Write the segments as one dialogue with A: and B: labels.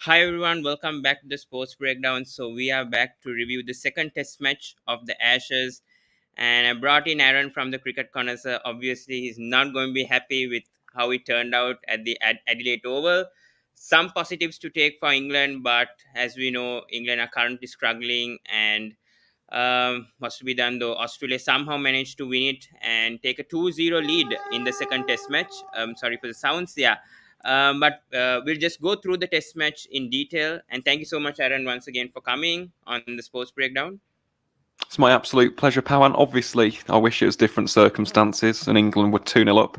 A: Hi everyone, welcome back to the Sports Breakdown. So we are back to review the second test match of the Ashes, and I brought in Aaron from the Cricket Conoisseur. Obviously, he's not going to be happy with how it turned out at the Adelaide Oval. Some positives to take for England, but as we know, England are currently struggling, and what's to be done though? Australia somehow managed to win it and take a 2-0 lead in the second test match. Sorry for the sounds, yeah. But we'll just go through the test match in detail. And thank you so much, Aaron, once again for coming on the Sports Breakdown.
B: It's my absolute pleasure, Pawan. Obviously, I wish it was different circumstances and England were 2-0 up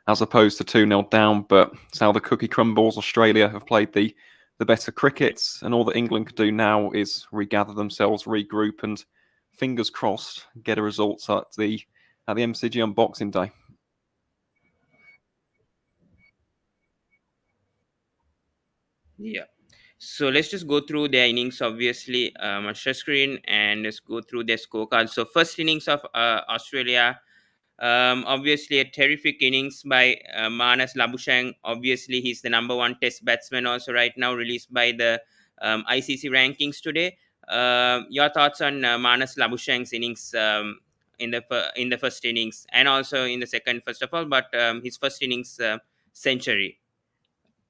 B: as opposed to 2-0 down, but it's how the cookie crumbles. Australia have played the better crickets, and all that England could do now is regather themselves, regroup, and fingers crossed, get a result at the MCG on Boxing Day.
A: Yeah. So let's just go through their innings, obviously, on share screen, and let's go through their scorecard. So first innings of Australia. Obviously, a terrific innings by Marnus Labuschagne. Obviously, he's the number one test batsman also right now, released by the ICC rankings today. Your thoughts on Marnus Labuschagne's innings in the first innings and also in the second, first of all, but his first innings century.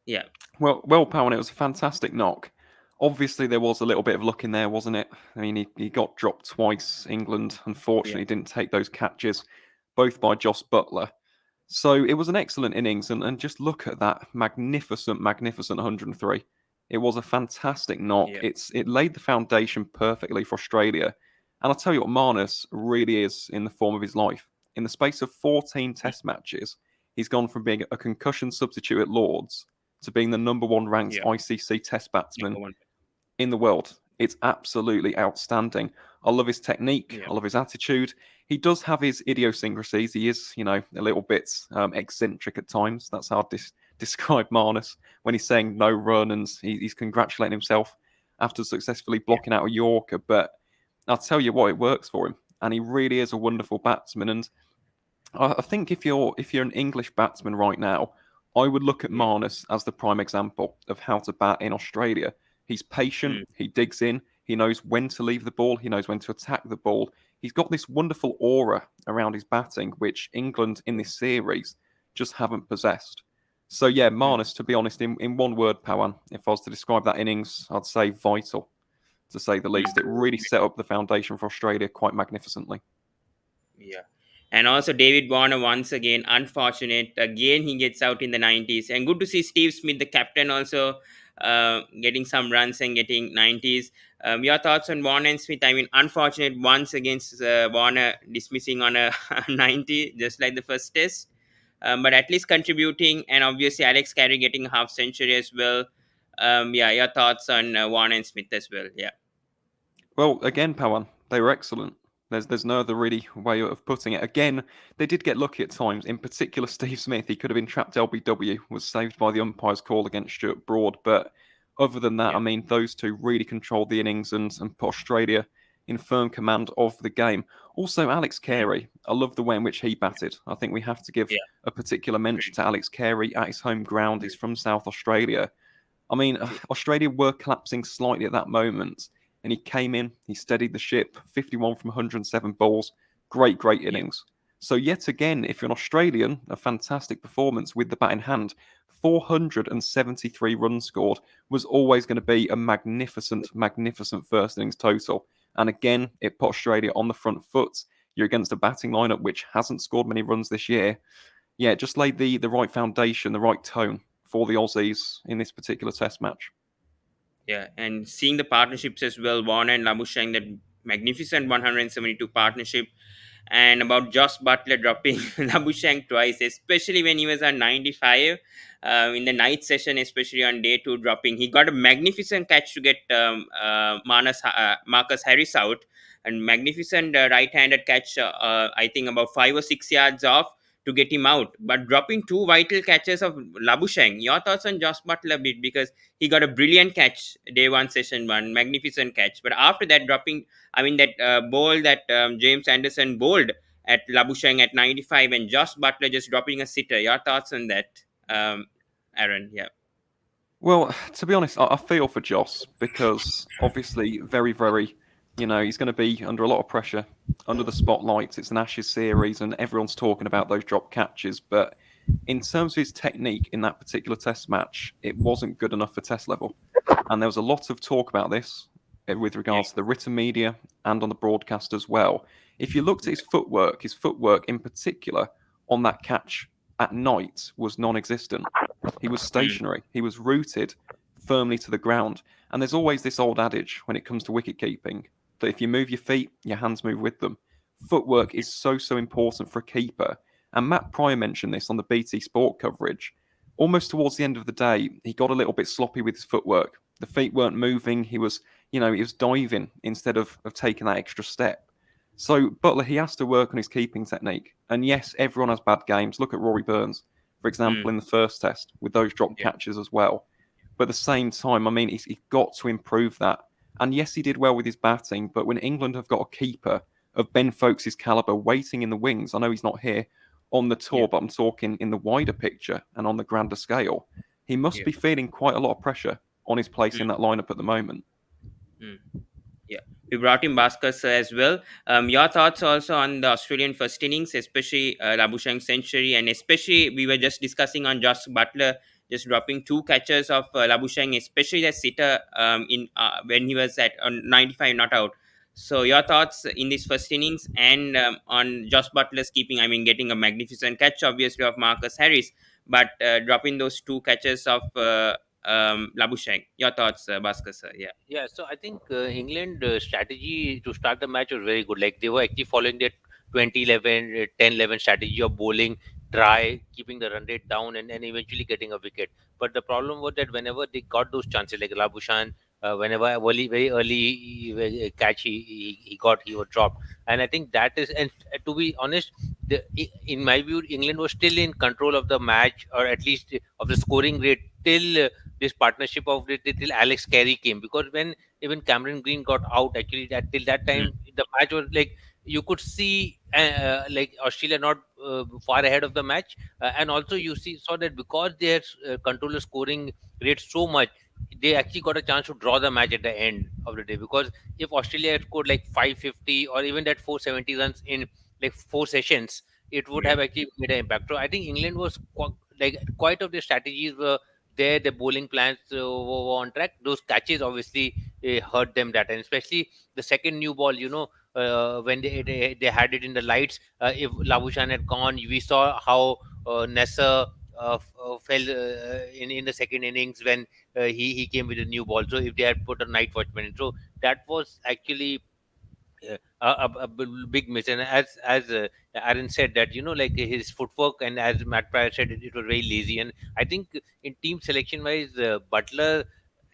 A: Yeah.
B: Well, Pawan, it was a fantastic knock. Obviously, there was a little bit of luck in there, wasn't it? I mean, he got dropped twice. England, unfortunately, didn't take those catches, both by Jos Buttler. So it was an excellent innings, and just look at that magnificent 103. It was a fantastic knock.
A: Yeah.
B: It laid the foundation perfectly for Australia. And I'll tell you what, Marnus really is in the form of his life. In the space of 14 test matches, he's gone from being a concussion substitute at Lords to being the number one ranked
A: Yeah.
B: ICC test batsman
A: Number one.
B: in the world. It's absolutely outstanding. I love his technique.
A: Yeah.
B: I love his attitude. He does have his idiosyncrasies. He is, a little bit eccentric at times. That's how I describe Marnus when he's saying no run and he's congratulating himself after successfully blocking out a Yorker. But I'll tell you what, it works for him, and he really is a wonderful batsman. And I think if you're an English batsman right now, I would look at
A: Yeah.
B: Marnus as the prime example of how to bat in Australia. He's patient,
A: Mm.
B: he digs in, he knows when to leave the ball, he knows when to attack the ball. He's got this wonderful aura around his batting, which England in this series just haven't possessed. So yeah,
A: Mm.
B: Marnus, to be honest, in one word, Pawan, if I was to describe that innings, I'd say vital, to say the least. It really set up the foundation for Australia quite magnificently.
A: Yeah. And also David Warner once again, unfortunate. Again, he gets out in the 90s. And good to see Steve Smith, the captain, also getting some runs and getting 90s. Your thoughts on Warner and Smith? I mean, unfortunate once against Warner dismissing on a 90, just like the first test. But at least contributing. And obviously, Alex Carey getting a half century as well. Yeah, your thoughts on Warner and Smith as well? Yeah.
B: Well, again, Pawan, they were excellent. There's no other really way of putting it. Again, they did get lucky at times. In particular, Steve Smith, he could have been trapped LBW, was saved by the umpire's call against Stuart Broad. But other than that,
A: Yeah.
B: I mean, those two really controlled the innings and put Australia in firm command of the game. Also, Alex
A: Mm.
B: Carey, I love the way in which he batted. I think we have to give
A: Yeah.
B: a particular mention to Alex Carey at his home ground. He's from South Australia. I mean,
A: True.
B: Australia were collapsing slightly at that moment, and he came in, he steadied the ship, 51 from 107 balls, great
A: Yeah.
B: innings. So yet again, if you're an Australian, a fantastic performance with the bat in hand. 473 runs scored was always going to be a magnificent first innings total. And again, it put Australia on the front foot. You're against a batting lineup which hasn't scored many runs this year. Yeah, it just laid the right foundation, the right tone for the Aussies in this particular test match.
A: Yeah, and seeing the partnerships as well, Warner and Labuschagne, that magnificent 172 partnership, and about Jos Buttler dropping Labuschagne twice, especially when he was on 95 in the night session, especially on day two dropping. He got a magnificent catch to get Marcus Harris out, and magnificent right-handed catch, I think about 5 or 6 yards off to get him out. But dropping two vital catches of Labuschagne, your thoughts on Jos Buttler bit, because he got a brilliant catch day one, session one, magnificent catch. But after that, dropping, I mean, that ball that James Anderson bowled at Labuschagne at 95, and Jos Buttler just dropping a sitter. Your thoughts on that, Aaron? Yeah.
B: Well, to be honest, I feel for Joss because obviously, very, very, he's going to be under a lot of pressure, under the spotlight. It's an Ashes series, and everyone's talking about those drop catches. But in terms of his technique in that particular Test match, it wasn't good enough for Test level. And there was a lot of talk about this with
A: Yeah,
B: regards to the written media and on the broadcast as well. If you looked at his footwork in particular on that catch at night was non existent. He was
A: mm,
B: stationary. He was rooted firmly to the ground. And there's always this old adage when it comes to wicket keeping that if you move your feet, your hands move with them. Footwork is so, so important for a keeper. And Matt Pryor mentioned this on the BT Sport coverage. Almost towards the end of the day, he got a little bit sloppy with his footwork. The feet weren't moving. He was diving instead of taking that extra step. So Butler, he has to work on his keeping technique. And yes, everyone has bad games. Look at Rory Burns, for
A: mm,
B: example, in the first test with those drop
A: yeah,
B: catches as well. But at the same time, I mean, he's got to improve that. And yes, he did well with his batting, but when England have got a keeper of Ben Folkes' calibre waiting in the wings, I know he's not here on the
A: yeah,
B: tour, but I'm talking in the wider picture and on the grander scale, he must
A: yeah.
B: be feeling quite a lot of pressure on his place
A: Mm,
B: in that lineup at the moment.
A: mm. Yeah, we brought in Bhasker sir as well. Your thoughts also on the Australian first innings, especially Labuschagne century, and especially we were just discussing on Josh Butler just dropping two catches of Labuschagne, especially the sitter in when he was at 95 not out. So your thoughts in this first innings and on Josh Butler's keeping, I mean, getting a magnificent catch obviously of Marcus Harris, but dropping those two catches of Labuschagne. Your thoughts, Bhasker sir? Yeah.
C: Yeah, so I think England strategy to start the match was very good. Like they were actually following their 2011, 10-11 strategy of bowling dry, keeping the run rate down, and eventually getting a wicket. But the problem was that whenever they got those chances, like Labushan, whenever early, very early catch he got, he was dropped. And I think that is, and to be honest, in my view, England was still in control of the match, or at least of the scoring rate till this partnership of it till Alex Carey came, because when even Cameron Green got out, actually that till that
A: Mm,
C: time the match was like you could see like Australia not far ahead of the match, and also you saw that because they had control the scoring rate so much, they actually got a chance to draw the match at the end of the day. Because if Australia had scored like 550 or even that 470 runs in like four sessions, it would
A: yeah.
C: have actually made an impact. So I think England was like quite of their strategies were there, the bowling plans were on track. Those catches obviously hurt them that, and especially the second new ball. When they had it in the lights, if Labushan had gone, we saw how Nasser fell in the second innings when he came with a new ball. So if they had put a night watchman in, so that was actually big miss. And as Aaron said, that like his footwork, and as Matt Pryor said, it was very lazy. And I think in team selection wise, Butler,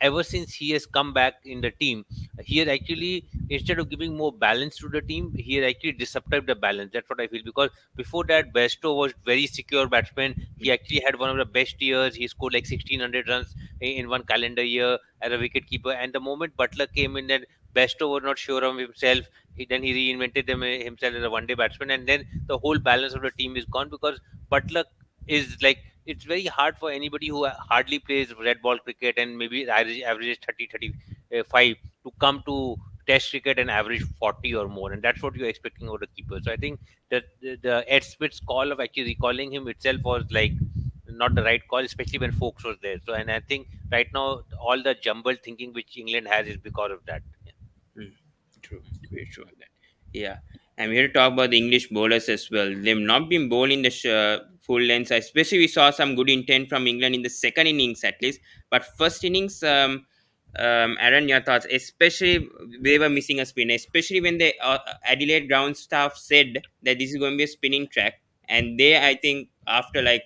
C: ever since he has come back in the team, he has actually, instead of giving more balance to the team, he has actually disrupted the balance. That's what I feel, because before that, Besto was very secure batsman. He actually had one of the best years. He scored like 1600 runs in one calendar year as a wicket keeper. And the moment Butler came in, then Besto was not sure of himself. Then he reinvented himself as a one-day batsman, and then the whole balance of the team is gone, because Butler is like, it's very hard for anybody who hardly plays red ball cricket and maybe averages 30 35 to come to test cricket and average 40 or more, and that's what you're expecting out of the keeper. So I think that the Ed Smith's call of actually recalling him itself was like not the right call, especially when Folks was there. So, and I think right now all the jumbled thinking which England has is because of that.
A: Mm, true, very true on that. Yeah, I'm here to talk about the English bowlers as well. They've not been bowling the full lengths. Especially, we saw some good intent from England in the second innings at least. But first innings, Aaron, your thoughts? Especially, they were missing a spin. Especially when the Adelaide ground staff said that this is going to be a spinning track, and they, I think, after like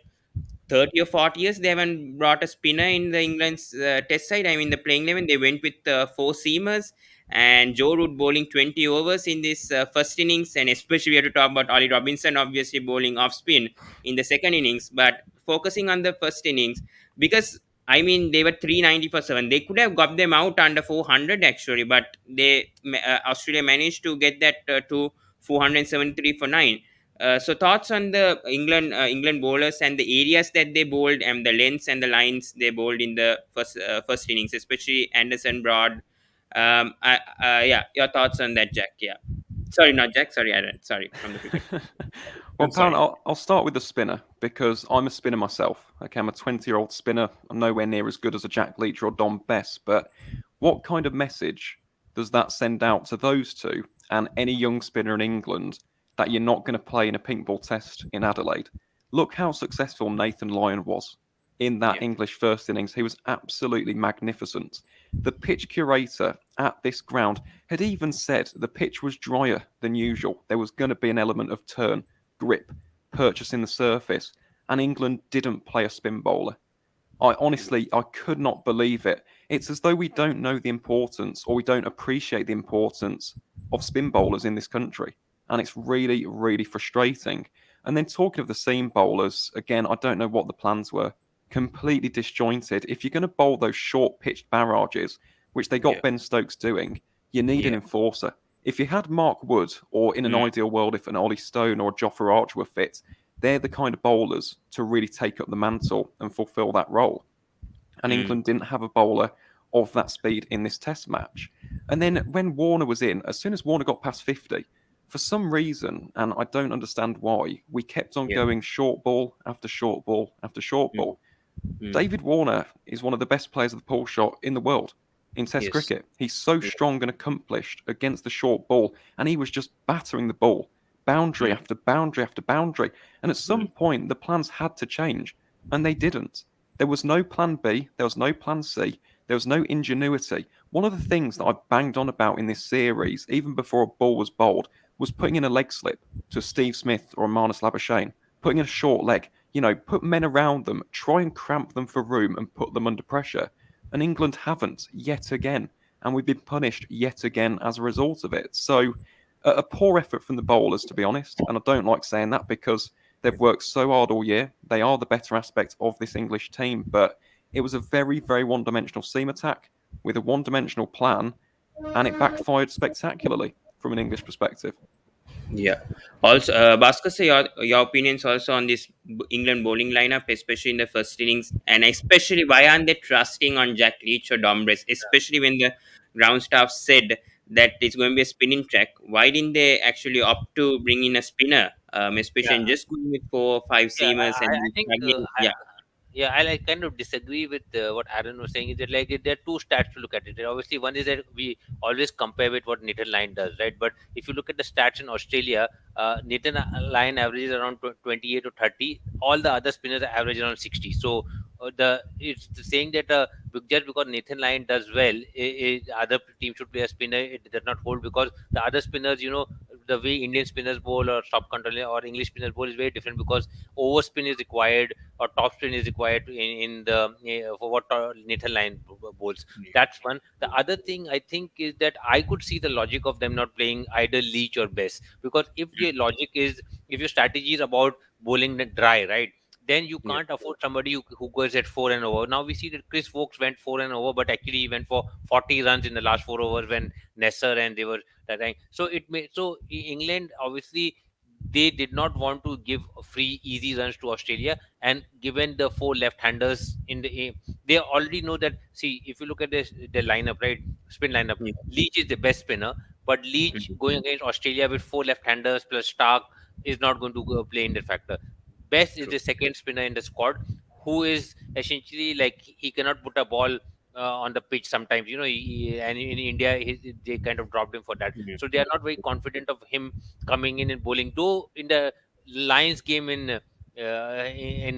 A: 30 or 40 years they haven't brought a spinner in the England's test side. I mean, the playing 11, they went with four seamers and Joe Root bowling 20 overs in this first innings. And especially we have to talk about Ollie Robinson obviously bowling off spin in the second innings. But focusing on the first innings, because I mean, they were 390 for 7. They could have got them out under 400 actually, but Australia managed to get that to 473 for 9. So thoughts on the England bowlers and the areas that they bowled and the lengths and the lines they bowled in the first innings, especially Anderson, Broad. Yeah, your thoughts on that, Jack? Yeah, sorry, not Jack. Sorry, Aaron. Sorry, from the cricket.
B: Well,
A: I'm
B: Pawan,
A: sorry.
B: I'll start with the spinner because I'm a spinner myself. Okay, I'm a 20-year-old spinner. I'm nowhere near as good as a Jack Leach or Don Best, but what kind of message does that send out to those two and any young spinner in England that you're not going to play in a pink ball test in Adelaide? Look how successful Nathan Lyon was in that
A: Yeah.
B: English first innings. He was absolutely magnificent. The pitch curator at this ground had even said the pitch was drier than usual. There was going to be an element of turn, grip, purchasing the surface, and England didn't play a spin bowler. I honestly, I could not believe it. It's as though we don't know the importance or we don't appreciate the importance of spin bowlers in this country. And it's really, really frustrating. And then talking of the seam bowlers, again, I don't know what the plans were. Completely disjointed. If you're going to bowl those short pitched barrages, which they
A: Yeah.
B: got Ben Stokes doing, you need an
A: Yeah.
B: enforcer. If you had Mark Wood, or in an
A: Mm,
B: ideal world, if an Ollie Stone or a Jofra Archer were fit, they're the kind of bowlers to really take up the mantle and fulfil that role. And
A: mm,
B: England didn't have a bowler of that speed in this test match. And then when Warner was in, as soon as Warner got past 50, for some reason, and I don't understand why, we kept on
A: yeah.
B: going short ball after short ball after short
A: Mm,
B: ball.
A: mm,
B: David Warner is one of the best players of the pull shot in the world in Test
A: yes.
B: cricket. He's so
A: Yeah.
B: strong and accomplished against the short ball, and he was just battering the ball, boundary
A: Mm,
B: after boundary after boundary. And at
A: mm,
B: some point, the plans had to change, and they didn't. There was no plan B, there was no plan C, there was no ingenuity. One of the things that I banged on about in this series, even before a ball was bowled, was putting in a leg slip to Steve Smith or Marnus Labuschagne, putting in a short leg, put men around them, try and cramp them for room and put them under pressure. And England haven't yet again. And we've been punished yet again as a result of it. So, a poor effort from the bowlers, to be honest. And I don't like saying that because they've worked so hard all year. They are the better aspect of this English team. But it was a very, very one dimensional seam attack with a one dimensional plan. And it backfired spectacularly from an English perspective.
A: yeah. Also, Bhasker, say your opinions also on this England bowling lineup, especially in the first innings, and especially why aren't they trusting on Jack Leach or Dombress, especially when the ground staff said that it's going to be a spinning track. Why didn't they actually opt to bring in a spinner, especially
C: Yeah,
A: and just going with 4 or 5
C: yeah.
A: seamers
C: I
A: and
C: think
A: struggling? Yeah,
C: yeah, I like kind of disagree with what Aaron was saying. Is that like there are two stats to look at it. Obviously, one is that we always compare with what Nathan Lyon does, right? But if you look at the stats in Australia, Nathan Lyon averages around 28 or 30. All the other spinners average around 60. So the it's the saying that just because Nathan Lyon does well, other team should play a spinner. It does not hold because the other spinners, the way Indian spinners bowl or stop control or English spinners bowl is very different because overspin is required or top spin is required in the for what Nathan Lyon bowls. That's one. The other thing I think is that I could see the logic of them not playing either Leach or Best because if your strategy is about bowling the dry, right? Then you
A: yeah,
C: can't afford somebody who goes at 4 and over. Now we see that Chris Wokes went 4 and over, but actually he went for 40 runs in the last 4 overs when Nesser and they were that rank. So England obviously they did not want to give free easy runs to Australia, and given the four left-handers they already know that. See, if you look at the lineup, right, spin lineup,
A: yeah,
C: Leach is the best spinner, but Leach
A: mm,
C: going against Australia with four left-handers plus Stark is not going to go play in that factor. Best is
A: true.
C: the second spinner in the squad, who is essentially like he cannot put a ball on the pitch sometimes. And in India, they kind of dropped him for that.
A: Mm,
C: So they are not very confident of him coming in and bowling. Though in the Lions game in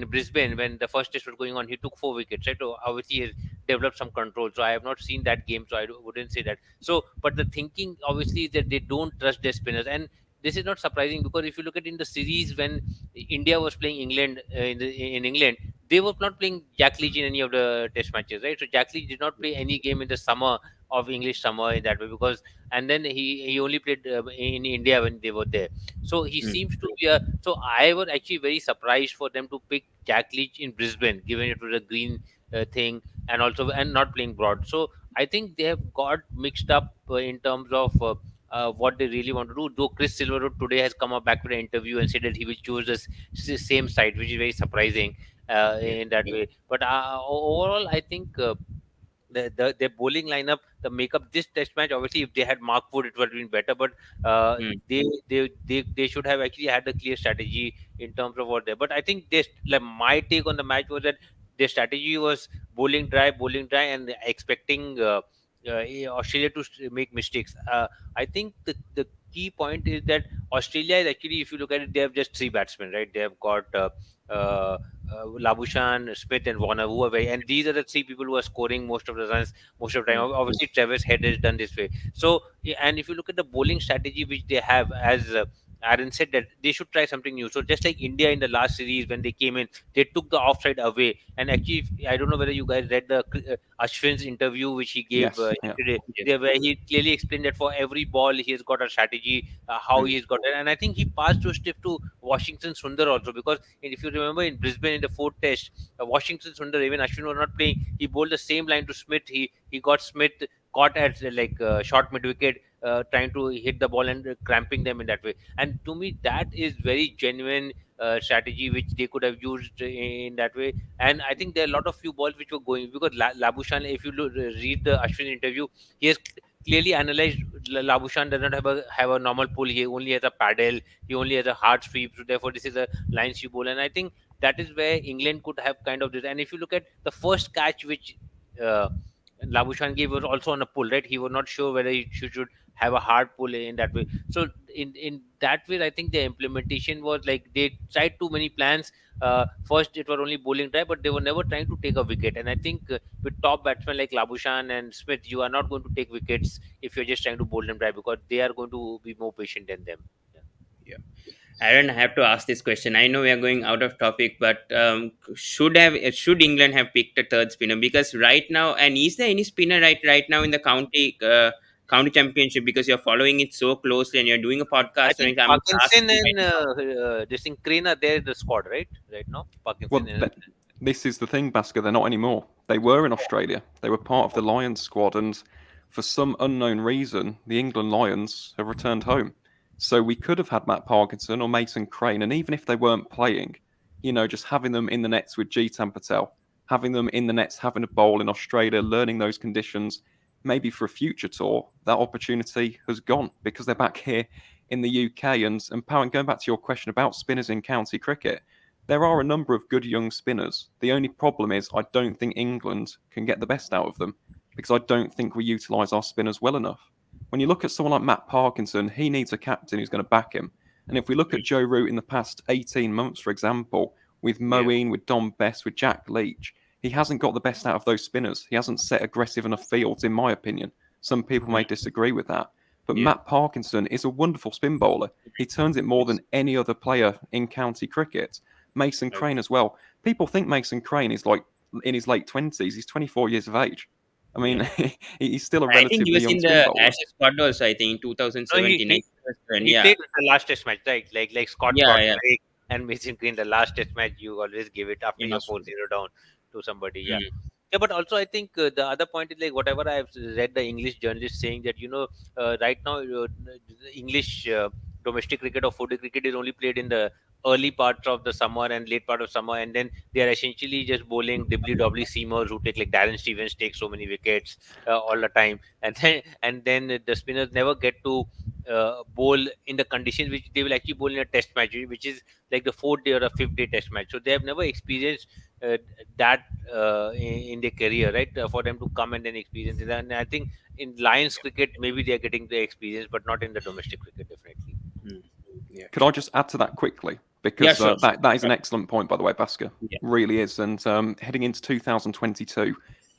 C: Brisbane, when the first test was going on, he took 4 wickets. Right, so obviously he has developed some control. So I have not seen that game, so wouldn't say that. So, but the thinking obviously is that they don't trust their spinners, and this is not surprising because if you look at in the series when India was playing England in England, they were not playing Jack Leach in any of the test matches, right? So Jack Leach did not play any game in the summer of English summer in that way because, and then he only played in India when they were there. So he
A: mm,
C: seems to be a. So I was actually very surprised for them to pick Jack Leach in Brisbane, given it was a green thing and not playing broad. So I think they have got mixed up in terms of. what they really want to do. Though Chris Silverwood today has come up back with an interview and said that he will choose the same side, which is very surprising
A: Yeah.
C: in that way. But overall, I think their bowling lineup, the makeup this test match, obviously, if they had Mark Wood, it would have been better. But
A: Mm.
C: they should have actually had a clear strategy in terms of what they. But I think this, like, my take on the match was that their strategy was bowling dry, and expecting Australia to make mistakes. I think the key point is that Australia is actually, if you look at it, they have just three batsmen, right? They have got uh, Labuschagne, Smith, and Warner, who are very, and these are the three people who are scoring most of the runs most of the time.
A: Mm.
C: Obviously, Travis Head is done this way. So, and if you look at the bowling strategy which they have, as Aaron said, that they should try something new. So, just like India in the last series when they came in, they took the offside away. And actually, I don't know whether you guys read the Ashwin's interview which he gave
B: Yes, yeah.
C: yesterday,
A: Yes.
C: there where he clearly explained that for every ball he has got a strategy, how
A: Mm.
C: he's got it. And I think he passed those tips to Washington Sundar also, because if you remember in Brisbane in the fourth test, Washington Sundar, even Ashwin was not playing, he bowled the same line to Smith. He got Smith caught at short mid wicket, trying to hit the ball and cramping them in that way. And to me, that is very genuine strategy which they could have used in that way. And I think there are a lot of few balls which were going, because Labuschagne, if you read the Ashwin interview, he has clearly analyzed. Labuschagne does not have a normal pull. He only has a paddle. He only has a hard sweep. So therefore, this is a line sweep ball. And I think that is where England could have kind of this. And if you look at the first catch which uh, Labuschagne gave, was also on a pull, right? He was not sure whether he should have a hard pull in that way. So in that way, I think the implementation was like they tried too many plans. First, it was only bowling dry, but they were never trying to take a wicket. And I think with top batsmen like Labuschagne and Smith, you are not going to take wickets if you're just trying to bowl them dry, because they are going to be more patient than them. Yeah.
A: Yeah. Aaron, I have to ask this question. I know we are going out of topic, but should England have picked a third spinner? Because right now, and is there any spinner right now in the county championship? Because you're following it so closely and you're doing a
C: I
A: podcast,
C: think
A: and I'm
C: Parkinson
A: asking right
C: and
A: now.
C: this thing Crane are there in the squad, right? Right now, Parkinson
B: Well,
C: and
B: this is the thing, Bhasker. They're not anymore. They were in Australia. They were part of the Lions squad, and for some unknown reason, the England Lions have returned home. So we could have had Matt Parkinson or Mason Crane, and even if they weren't playing, just having them in the nets with Jitan Patel, having them in the nets, having a bowl in Australia, learning those conditions, maybe for a future tour, that opportunity has gone because they're back here in the UK. And Pawan, going back to your question about spinners in county cricket, there are a number of good young spinners. The only problem is I don't think England can get the best out of them because I don't think we utilise our spinners well enough. When you look at someone like Matt Parkinson, he needs a captain who's going to back him. And if we look at Joe Root in the past 18 months, for example, with
A: Yeah.
B: Moeen, with Dom Best, with Jack Leach, he hasn't got the best out of those spinners. He hasn't set aggressive enough fields, in my opinion. Some people may disagree with that. But
A: Yeah.
B: Matt Parkinson is a wonderful spin bowler. He turns it more than any other player in county cricket. Mason
A: Okay.
B: Crane as well. People think Mason Crane is like in his late 20s. He's 24 years of age. I
A: Yeah.
B: mean, he's still a
A: I think he
B: relatively
A: was
B: young
A: in
B: spin
A: the
B: bowler.
A: Ashes squad also. I think in
C: no,
A: 2017. I think
C: he
A: yeah.
C: played in the last test match, right? Like Scott
A: Yeah. Yeah.
C: Drake and Mason Green, the last test match, you always give it after
A: In
C: you're
A: Australia.
C: 4-0 down to somebody. Yeah.
A: Mm.
C: Yeah, but also I think the other point is like whatever I've read the English journalists saying that right now the English domestic cricket or 4-day cricket is only played in the early parts of the summer and late part of summer, and then they are essentially just bowling dibbly seamers who take, like Darren Stevens takes so many wickets all the time, and then the spinners never get to bowl in the conditions which they will actually bowl in a test match, which is like the fourth day or a fifth day test match. So they have never experienced that in their career, right? For them to come and then experience it. And I think in Lions cricket, maybe they are getting the experience, but not in the domestic cricket, definitely.
A: Mm. Yeah.
B: Could I just add to that quickly?
A: Yeah.
B: Because
A: Sure.
B: that is
A: Sure.
B: an excellent point, by the way, Bhasker.
A: Yeah.
B: Really is. And heading into 2022,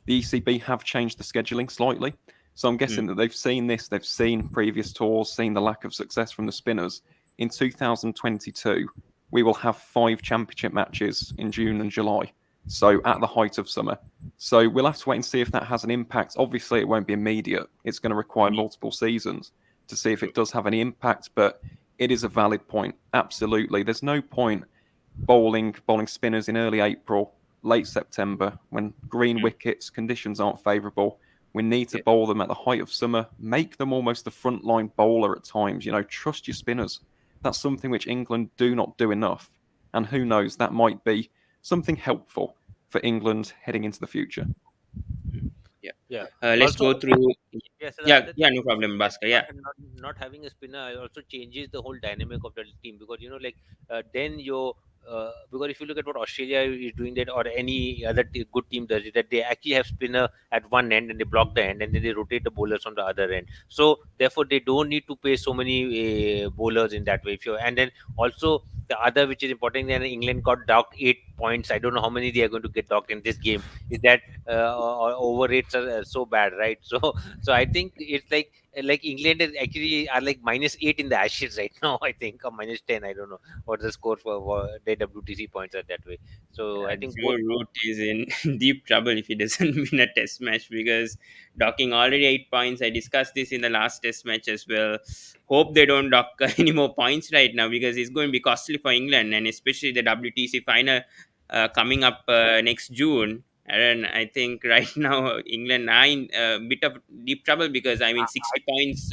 B: the ECB have changed the scheduling slightly. So I'm guessing
A: Mm.
B: that they've seen this, they've seen previous tours, seen the lack of success from the spinners. In 2022, we will have 5 championship matches in June and July. So at the height of summer. So we'll have to wait and see if that has an impact. Obviously, it won't be immediate. It's going to require multiple seasons to see if it does have any impact. But it is a valid point. Absolutely. There's no point bowling spinners in early April, late September, when green wickets, conditions aren't favourable, We need to
A: Yeah.
B: bowl them at the height of summer, make them almost the frontline bowler at times. Trust your spinners. That's something which England do not do enough. And who knows, that might be something helpful for England heading into the future.
A: Yeah.
C: Yeah.
A: Let's
C: Also,
A: go through.
C: yes, the
A: Yeah,
C: other
A: yeah,
C: thing
A: no
C: is
A: problem,
C: that
A: Bhasker. Yeah,
C: not having a spinner also changes the whole dynamic of the team, because then because if you look at what Australia is doing, that or any other good team does it, that they actually have spinner at one end and they block the end and then they rotate the bowlers on the other end. So therefore they don't need to pay so many bowlers in that way. And then also the other which is important, then England got docked 8 points. I don't know how many they are going to get docked in this game. Is that over rates are so bad, right? So I think it's like England is actually are like -8 in the Ashes right now. I think, or -10. I don't know what the score for the WTC points are that way. So
A: yeah,
C: I think
A: Joe
C: both.
A: Root is in deep trouble if he doesn't win a test match because docking already 8 points. I discussed this in the last test match as well. Hope they don't dock any more points right now because it's going to be costly for England and especially the WTC final coming up next June. And I think right now England are in a bit of deep trouble because I mean 60 points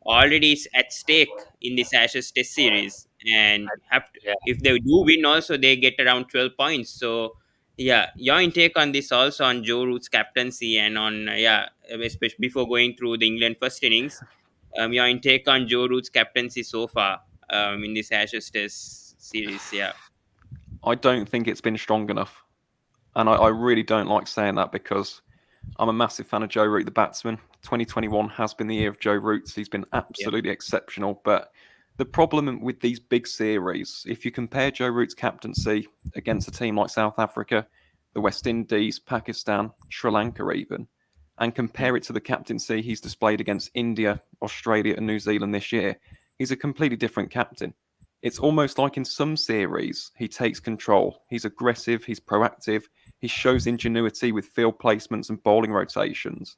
A: already is at stake in this Ashes Test series, and have to,
C: Yeah.
A: if they do win, also they get around 12 points. So yeah, your intake on this also on Joe Root's captaincy and on especially before going through the England first innings, your intake on Joe Root's captaincy so far in this Ashes Test series. Yeah,
B: I don't think it's been strong enough. And I really don't like saying that because I'm a massive fan of Joe Root, the batsman. 2021 has been the year of Joe Root. He's been
A: yeah,
B: absolutely exceptional. But the problem with these big series, if you compare Joe Root's captaincy against a team like South Africa, the West Indies, Pakistan, Sri Lanka, even, and
A: mm,
B: compare it to the captaincy he's displayed against India, Australia, and New Zealand this year, he's a completely different captain. It's almost like in some series, he takes control. He's aggressive, he's proactive, he shows ingenuity with field placements and bowling rotations.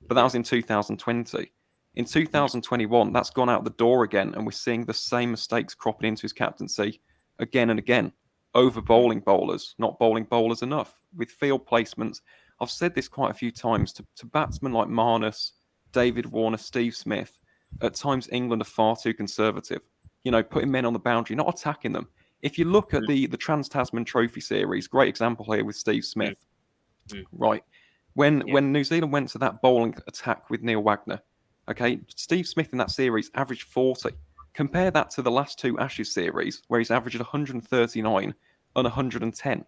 B: But that
A: yeah,
B: was in 2020. In
A: mm,
B: 2021, that's gone out the door again, and we're seeing the same mistakes cropping into his captaincy again and again. Over
A: mm,
B: bowling bowlers, not bowling bowlers enough. With field placements, I've said this quite a few times to batsmen like Marnus, David Warner, Steve Smith. At times, England are far too conservative. Putting men on the boundary, not attacking them. If you look at
A: mm,
B: the Trans Tasman Trophy series, great example here with Steve
A: mm,
B: Smith.
A: mm,
B: Right. When
A: yeah,
B: when New Zealand went to that bowling attack with Neil Wagner, okay, Steve Smith in that series averaged 40. Compare that to the last two Ashes series where he's averaged 139 and 110.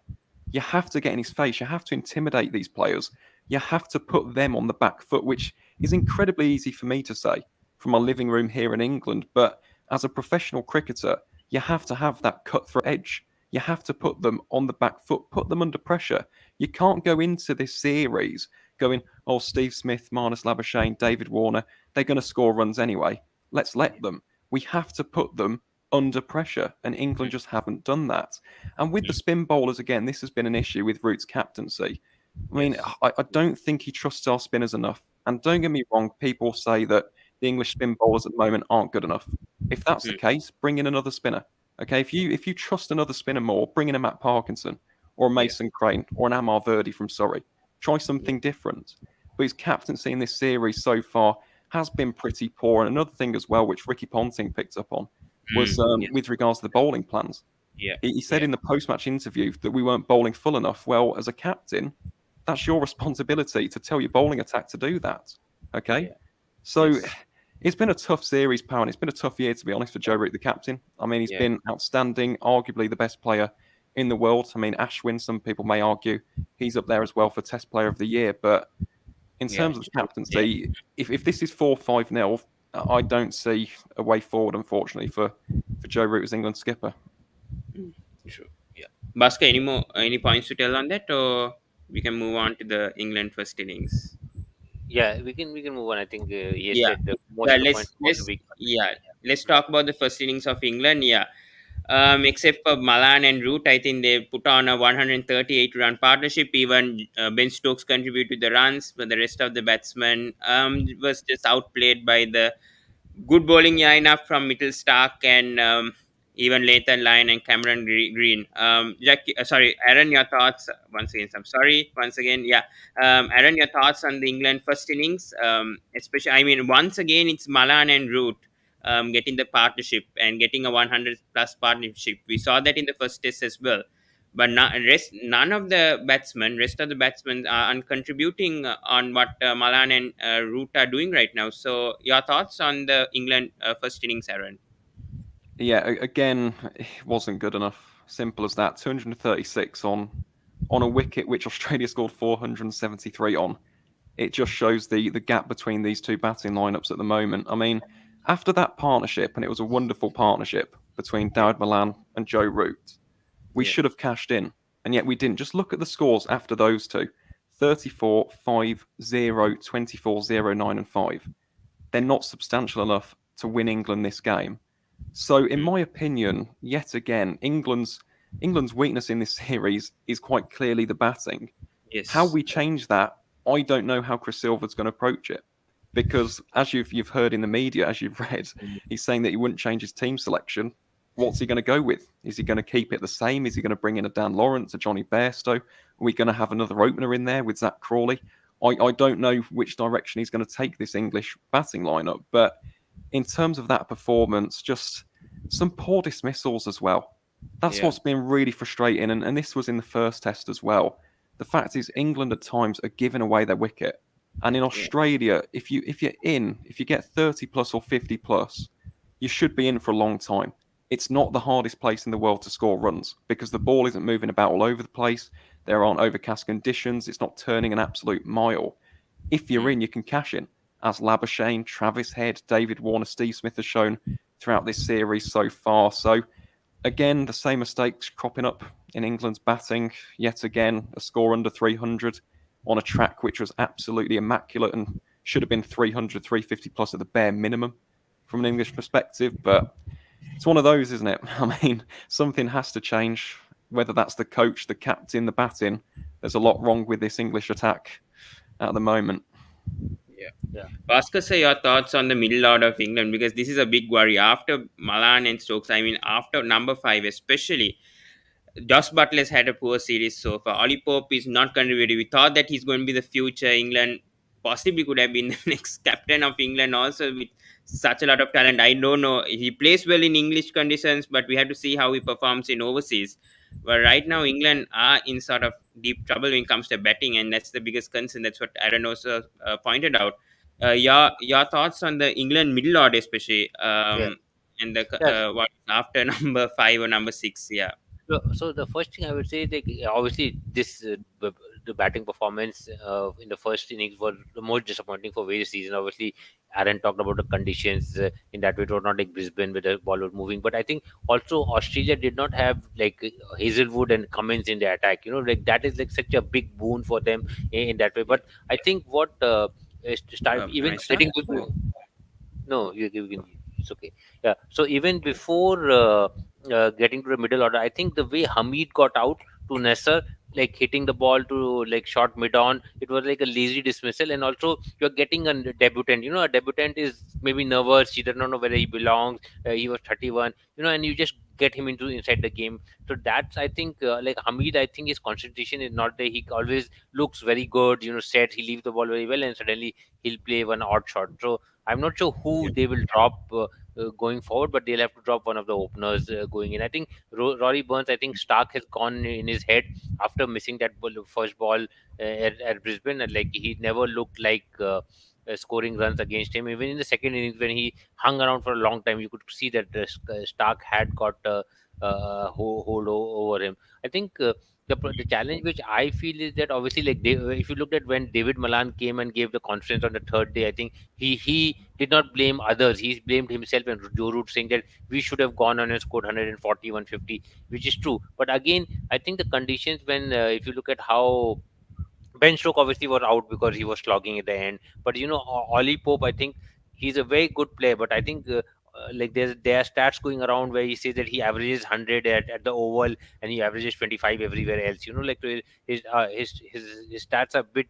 B: You have to get in his face. You have to intimidate these players. You have to put them on the back foot, which is incredibly easy for me to say from my living room here in England. But as a professional cricketer, you have to have that cutthroat edge. You have to put them on the back foot, put them under pressure. You can't go into this series going, oh, Steve Smith, Marnus Labuschagne, David Warner, they're going to score runs anyway. Let's let them. We have to put them under pressure, and England
A: mm,
B: just haven't done that. And with the
A: mm,
B: spin bowlers, again, this has been an issue with Root's captaincy. I mean,
A: yes,
B: I don't think he trusts our spinners enough. And don't get me wrong, people say that the English spin bowlers at the moment aren't good enough. If that's the
A: mm,
B: case, bring in another spinner. Okay, if you trust another spinner more, bring in a Matt Parkinson or a
A: yeah,
B: Mason Crane or an Amar Verdi from Surrey. Try
A: yeah,
B: something different. But his captaincy in this series so far has been pretty poor. And another thing as well, which Ricky Ponting picked up on, was
A: yes,
B: with regards to the bowling plans.
A: yeah,
B: He said
A: yeah,
B: in the post-match interview that we weren't bowling full enough. Well, as a captain, that's your responsibility to tell your bowling attack to do that. Okay,
A: yeah,
B: so
A: yes,
B: it's been a tough series, Power, and it's been a tough year to be honest for Joe Root, the captain. I mean, he's
A: yeah,
B: been outstanding, arguably the best player in the world. I mean, Ashwin, some people may argue he's up there as well for Test Player of the Year, but in
A: yeah,
B: terms of the
A: true, yeah,
B: captaincy, if this is 4-5-0, I don't see a way forward, unfortunately, for Joe Root as England skipper.
A: mm, true, yeah. Bhasker, any points to tell on that, or we can move on to the England first innings?
C: Yeah, we can move on. I think he
A: Yeah,
C: said most
A: yeah.
C: of the points about the
A: Let's
C: week.
A: yeah. Let's talk about the first innings of England. Yeah. Except for Malan and Root, I think they put on a 138 run partnership. Even Ben Stokes contributed the runs, but the rest of the batsmen was just outplayed by the good bowling lineup from Mitchell Stark and even later Lyon and Cameron Green. Sorry, Aaron, your thoughts once again. I'm sorry once again. Yeah, Aaron, your thoughts on the England first innings, especially. I mean, once again, it's Malan and Root getting the partnership and getting a 100 plus partnership. We saw that in the first test as well. But none of the rest of the batsmen are contributing on what Malan and Root are doing right now. So, your thoughts on the England first innings, Aaron?
B: Yeah, again, it wasn't good enough. Simple as that. 236 on a wicket which Australia scored 473 on. It just shows the gap between these two batting lineups at the moment. I mean, after that partnership, and it was a wonderful partnership between
A: Yeah,
B: Dawid Malan and Joe Root, we
A: yeah,
B: should have cashed in, and yet we didn't. Just look at the scores after those two: 34, 5, 0, 24, 0, 9, and 5. They're not substantial enough to win England this game. So, in
A: mm,
B: my opinion, yet again, England's weakness in this series is quite clearly the batting. How
A: yes,
B: we change that, I don't know how Chris Silver's going to approach it, because as you've heard in the media, as you've read,
A: mm,
B: he's saying that he wouldn't change his team selection. What's he going to go with? Is he going to keep it the same? Is he going to bring in a Dan Lawrence, a Johnny Bairstow? Are we going to have another opener in there with Zach Crawley? I don't know which direction he's going to take this English batting lineup, but in terms of that performance, just some poor dismissals as well. That's
A: yeah,
B: what's been really frustrating, and this was in the first test as well. The fact is, England at times are giving away their wicket, and in
A: yeah,
B: Australia, if you get 30 plus or 50 plus, you should be in for a long time. It's not the hardest place in the world to score runs because the ball isn't moving about all over the place. There aren't overcast conditions. It's not turning an absolute mile. If you're
A: mm,
B: in, you can cash in, as Labuschagne, Travis Head, David Warner, Steve Smith has shown throughout this series so far. So again, the same mistakes cropping up in England's batting. Yet again, a score under 300 on a track which was absolutely immaculate and should have been 300, 350 plus at the bare minimum from an English perspective. But it's one of those, isn't it? I mean, something has to change, whether that's the coach, the captain, the batting. There's a lot wrong with this English attack at the moment.
A: yeah.
C: Yeah.
A: Bhasker, say your thoughts on the middle order of England, because this is a big worry after Malan and Stokes. I mean, after number five, especially. Josh Butler's had a poor series so far. Ollie Pope is not contributing. We thought that he's going to be the future England, possibly could have been the next captain of England also with such a lot of talent. I don't know. He plays well in English conditions, but we have to see how he performs in overseas. But right now, England are in sort of deep trouble when it comes to batting, and that's the biggest concern. That's what Aaron also pointed out. Your thoughts on the England middle order, especially,
C: Yeah.
A: and the
C: Yes.
A: what after number five or number six? Yeah,
C: So the first thing I would say, like obviously this the batting performance in the first innings was the most disappointing for various reasons. Obviously, Aaron talked about the conditions in that way. It was not like Brisbane where the ball was moving, but I think also Australia did not have like Hazelwood and Cummins in the attack. You know, like that is like such a big boon for them in that way.
A: yeah.
C: But I think what is to start
A: Can I
C: even
A: start?
C: getting
A: Oh,
C: no, you can. It's okay. Yeah. So even before getting to the middle order, I think the way Hamid got out to Nasser, like hitting the ball to like short mid on, it was like a lazy dismissal. And also, you're getting a debutant. You know, a debutant is maybe nervous. He does not know whether he belongs. He was 31. You know, and you just get him into inside the game. So that's I think like Hamid. I think his concentration is not there. He always looks very good. You know, set. He leaves the ball very well, and suddenly he'll play one odd shot. So I'm not sure
A: yeah,
C: who they will drop going forward, but they'll have to drop one of the openers going in. I think Rory Burns, I think Stark has gone in his head after missing that first ball at Brisbane. And like he never looked like scoring runs against him. Even in the second innings, when he hung around for a long time, you could see that Stark had got hold over him. I think. The challenge which I feel is that obviously like if you looked at when David Malan came and gave the conference on the third day, I think he did not blame others. He blamed himself and Joe Root, saying that we should have gone on and scored 140, 150, which is true. But again, I think the conditions when if you look at how Ben Stokes obviously was out because he was slogging at the end. But you know, Ollie Pope, I think he's a very good player. But I think like there are stats going around where he says that he averages 100 at the Oval and he averages 25 everywhere else. Like his stats are a bit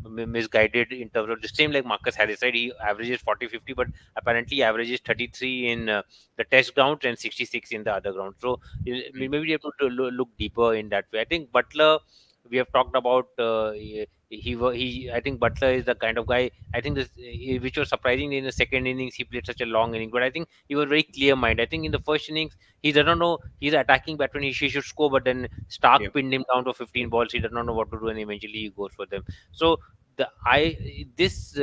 C: misguided in terms of the same, like Marcus Harris said, he averages 40 50, but apparently he averages 33 in the test grounds and 66 in the other ground. So
A: Mm.
C: maybe we have to look deeper in that way. I think Butler, we have talked about, he I think Butler is the kind of guy, I think this, which was surprising, in the second innings he played such a long inning, but I think he was very clear mind. I think in the first innings he doesn't know, he's attacking batsman, he should score, but then
A: Yeah.
C: Stark pinned him down to 15 balls, he does not know what to do, and eventually he goes for them. So the I this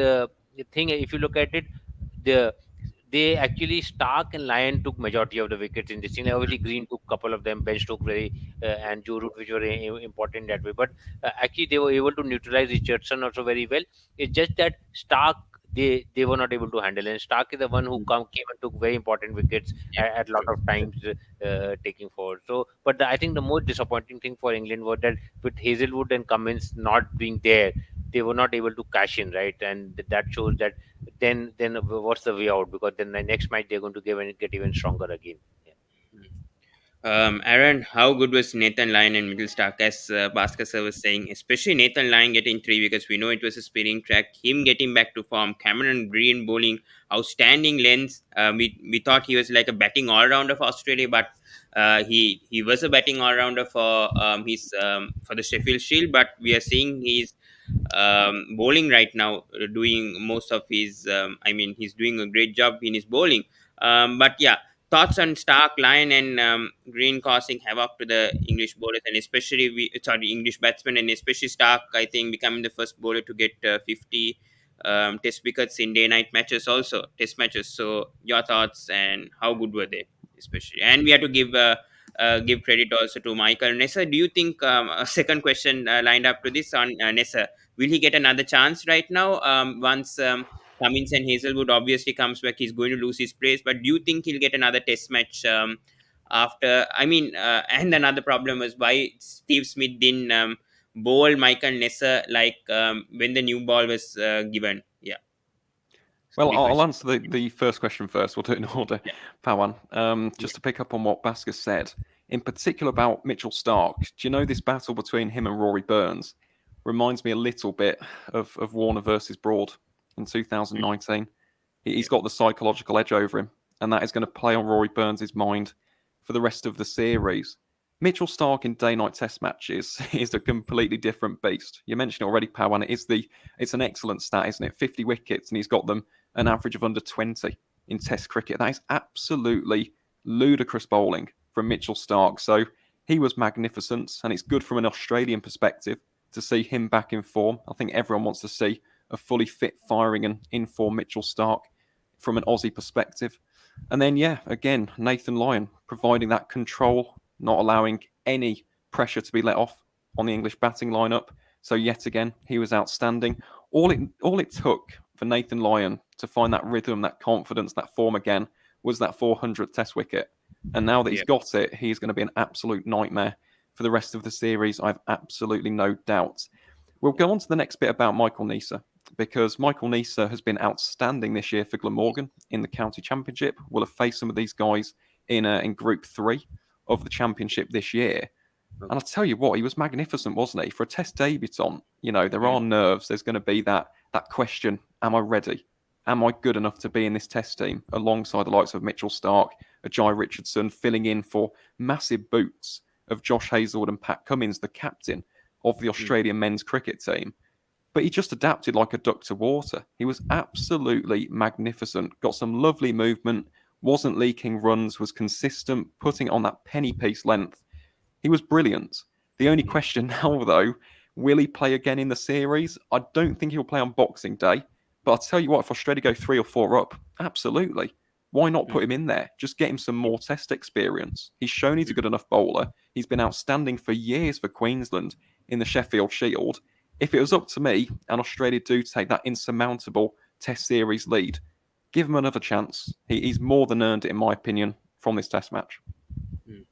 C: thing, if you look at it, the they actually, Stark and Lyon took majority of the wickets in this thing. Obviously, Green took couple of them, Bench took very, and Joe Root, which were important that way. But actually, they were able to neutralize Richardson also very well. It's just that Stark, they were not able to handle, and Stark is the one who
A: Mm.
C: came and took very important wickets
A: Yeah.
C: at a lot
A: True.
C: of times, taking forward. So, but I think the most disappointing thing for England was that with Hazelwood and Cummins not being there, they were not able to cash in, right, and that shows that then what's the way out? Because then the next match they're going to get even stronger again. Yeah.
A: Aaron, how good was Nathan Lyon and Middle Stark, as Bhasker sir was saying, especially Nathan Lyon getting 3 wickets. We know it was a spinning track. Him getting back to form. Cameron Green bowling, outstanding lens. We thought he was like a batting all rounder for Australia, but he was a batting all rounder for his for the Sheffield Shield. But we are seeing he's bowling right now, doing most of his. I mean, he's doing a great job in his bowling. But yeah, thoughts on Stark, Lyon, and Green causing havoc to the English bowlers, and especially English batsmen, and especially Stark. I think becoming the first bowler to get 50 Test wickets in day-night matches, also Test matches. So your thoughts and how good were they, especially? And we have to give credit also to Michael Nessa. Do you think a second question lined up to this on Nessa? Will he get another chance right now? Once Cummins and Hazelwood obviously comes back, he's going to lose his place. But do you think he'll get another Test match after? I mean, and another problem is why Steve Smith didn't bowl Michael Nessa like when the new ball was given. Yeah, it's a
B: Well,
A: big
B: I'll
A: question.
B: answer the first question first. We'll do it in order,
A: Yeah,
B: Pawan.
A: yeah,
B: Just to pick up on what Bhasker said, in particular about Mitchell Stark. Do you know this battle between him and Rory Burns reminds me a little bit of Warner versus Broad in
A: mm,
B: 2019.
A: yeah,
B: He's got the psychological edge over him, and that is going to play on Rory Burns' mind for the rest of the series. Mitchell Stark in day-night test matches is a completely different beast. You mentioned it already, Pawan. It's an excellent stat, isn't it? 50 wickets, and he's got them an average of under 20 in Test cricket. That is absolutely ludicrous bowling from Mitchell Stark. So he was magnificent, and it's good from an Australian perspective to see him back in form. I think everyone wants to see a fully fit, firing, and in form Mitchell Stark from an Aussie perspective. And then, yeah, again, Nathan Lyon providing that control, not allowing any pressure to be let off on the English batting lineup. So yet again, he was outstanding. All it took for Nathan Lyon to find that rhythm, that confidence, that form again was that 400th Test wicket. And now that he's
A: yeah.
B: got it, he's going to be an absolute nightmare for the rest of the series. I've absolutely no doubt. We'll go on to the next bit about Michael Neser because Michael Neser has been outstanding this year for Glamorgan in the county championship. We'll have faced some of these guys in Group 3 of the championship this year. And I'll tell you what, he was magnificent, wasn't he? For a Test debutant, there
A: Mm,
B: are nerves. There's going to be that question: Am I ready? Am I good enough to be in this Test team alongside the likes of Mitchell Stark, JHYE Richardson, filling in for massive boots of Josh Hazlewood and Pat Cummins, the captain of the
A: mm,
B: Australian men's cricket team? But he just adapted like a duck to water. He was absolutely magnificent. Got some lovely movement, wasn't leaking runs, was consistent, putting it on that penny piece length. He was brilliant. The only
A: mm,
B: question now, though, will he play again in the series? I don't think he'll play on Boxing Day. But I'll tell you what, if Australia go 3 or 4 up, absolutely. Why not
A: mm,
B: put him in there? Just get him some more Test experience. He's shown he's a
A: mm.
B: good enough bowler. He's been outstanding for years for Queensland in the Sheffield Shield. If it was up to me and Australia do take that insurmountable Test series lead, give him another chance. He's more than earned it, in my opinion, from this Test match.
A: Mm.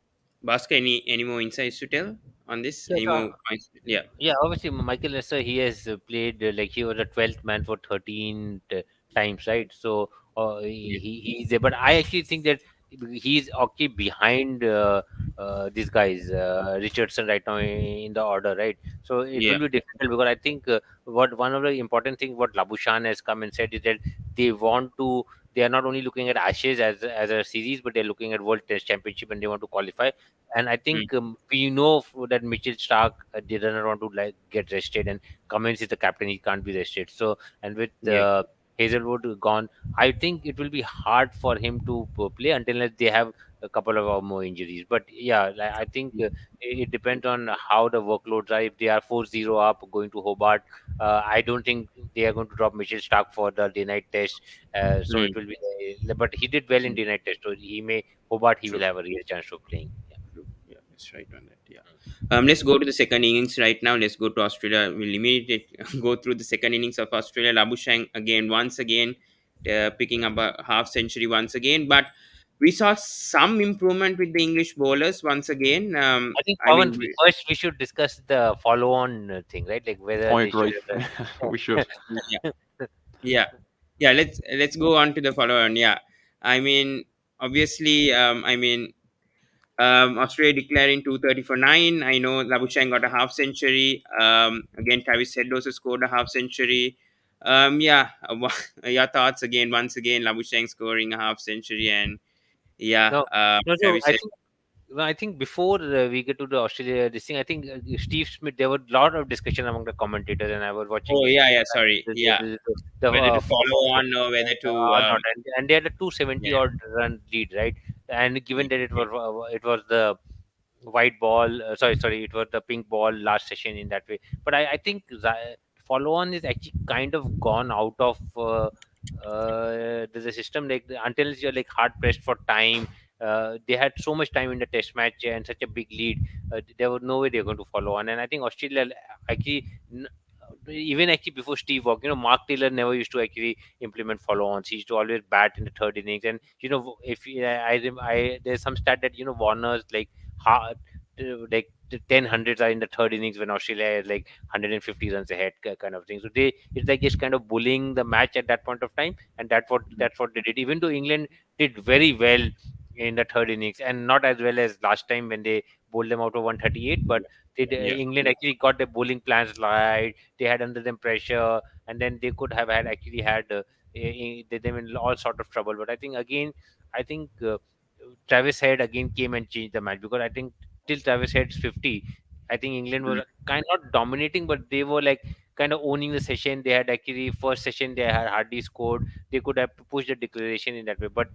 A: Bhasker, any more insights to tell on this?
C: Yes,
A: Any more points? Yeah.
C: yeah, obviously Michael Lester, he has played, like he was a 12th man for 13 times, right? So he,
A: Yeah.
C: he's there. But I actually think that he's okay behind these guys, Richardson right now in the order, right? So it
A: Yeah.
C: will be difficult because I think what one of the important things what Labuschagne has come and said is that they want to. They are not only looking at Ashes as a series, but they're looking at World Test Championship and they want to qualify. And I
A: Mm.
C: think we know that Mitchell Stark did not want to like get rested, and Cummins is the captain; he can't be rested. So, and with
A: Yeah.
C: Hazelwood gone, I think it will be hard for him to play until they have a couple of more injuries. But yeah, I think it depends on how the workloads are. If they are 4-0 up going to Hobart, I don't think they are going to drop Mitchell Stark for the day-night test. So it
A: Mm.
C: will be, but he did well in day-night test, so he may Hobart he will
A: True.
C: have a real chance of playing. Yeah.
A: True. Yeah, that's right on that. Yeah. Let's go to the second innings right now. Let's go to Australia. We'll immediately go through the second innings of Australia. Labuschagne again, once again, picking up a half century once again. But we saw some improvement with the English bowlers once again.
C: I think
A: I
C: Pawan,
A: mean,
C: first we should discuss the follow-on thing, right? Like whether
B: I
C: they should
B: agree.
C: have
B: We should.
A: yeah, yeah, yeah. Let's go on to the follow on. Yeah, I mean, obviously, Australia declaring 230 for 9. I know Labuschagne got a half century. Again, Travis Head also scored a half century. Yeah, your thoughts again, once again, Labuschagne scoring a half century. And yeah,
C: no, no. So
A: Travis Head.
C: I think before we get to the Australia this thing, I think Steve Smith. There was a lot of discussion among the commentators, and I was watching
A: Oh, yeah, yeah, sorry. Yeah,
C: the
A: whether to follow on or whether to.
C: not, and they had a 270
A: Yeah,
C: odd run lead, right? And given
A: yeah,
C: that it was the white ball, sorry, it was the pink ball last session in that way. But I think follow on is actually kind of gone out of the system, like until you're like hard pressed for time. They had so much time in the test match and such a big lead. There was no way they're going to follow on, and I think Australia actually even actually before Steve Walk, Mark Taylor never used to actually implement follow-ons. He used to always bat in the third innings, and if there's some stat that Warner's like hard, like the 10 hundreds are in the third innings when Australia is like 150 runs ahead, kind of thing. So it's like just kind of bullying the match at that point of time, and that's what they did. Even though England did very well in the third innings, and not as well as last time when they bowled them out of 138, but
A: yeah,
C: England actually got their bowling plans right. They had under them pressure, and then they could have had them in all sort of trouble. But I think Travis Head again came and changed the match, because I think till Travis Head's 50, I think England
A: mm,
C: was kind of not dominating, but they were like kind of owning the session. They had actually first session they had hardly scored. They could have pushed the declaration in that way, but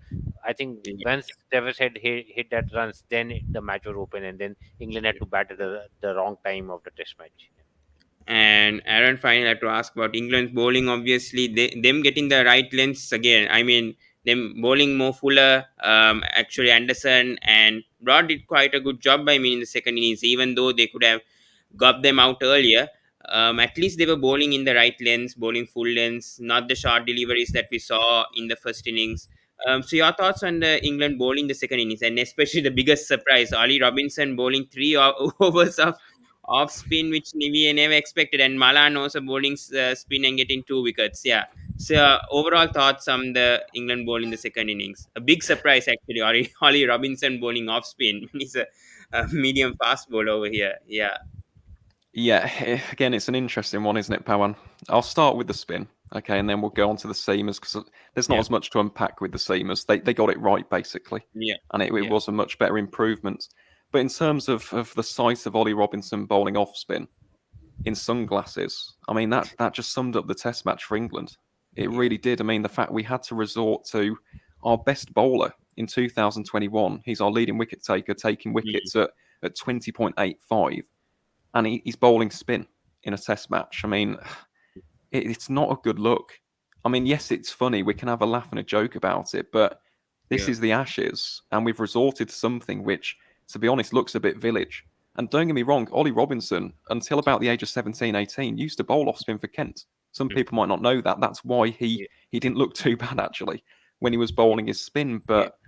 C: I think
A: yeah.
C: once Travis Head hit that runs, then the match was open, and then England had to bat at the wrong time of the test match.
A: And Aaron, finally, I have to ask about England's bowling. Obviously, them getting the right lengths again. I mean, them bowling more fuller. Actually, Anderson and Broad did quite a good job by me in the second innings, even though they could have got them out earlier. At least they were bowling in the right lengths, bowling full lengths, not the short deliveries that we saw in the first innings. So your thoughts on the England bowling the second innings, and especially the biggest surprise, Ollie Robinson bowling three overs of off spin, which we never expected, and Malan also bowling spin and getting 2 wickets. Yeah. So overall thoughts on the England bowl in the second innings. A big surprise actually. Ollie Robinson bowling off spin. He's a medium fast bowler over here. Yeah.
B: Yeah, again, it's an interesting one, isn't it, Pawan? I'll start with the spin, okay, and then we'll go on to the seamers because there's not
A: Yeah.
B: as much to unpack with the seamers. They got it right, basically,
A: Yeah.
B: and it
A: Yeah.
B: was a much better improvement. But in terms of the sight of Ollie Robinson bowling off spin in sunglasses, I mean, that just summed up the test match for England. It
A: Yeah.
B: really did. I mean, the fact we had to resort to our best bowler in 2021, he's our leading wicket taker, taking
A: Mm.
B: wickets at 20.85 and he's bowling spin in a test match. I mean, it's not a good look. I mean, yes, it's funny. We can have a laugh and a joke about it, but this
A: Yeah.
B: is the Ashes, and we've resorted to something which, to be honest, looks a bit village. And don't get me wrong, Ollie Robinson, until about the age of 17, 18, used to bowl off spin for Kent. Some
A: Mm.
B: people might not know that. That's why
A: Yeah.
B: he didn't look too bad, actually, when he was
A: Yeah.
B: bowling his spin.
A: Yeah.
B: But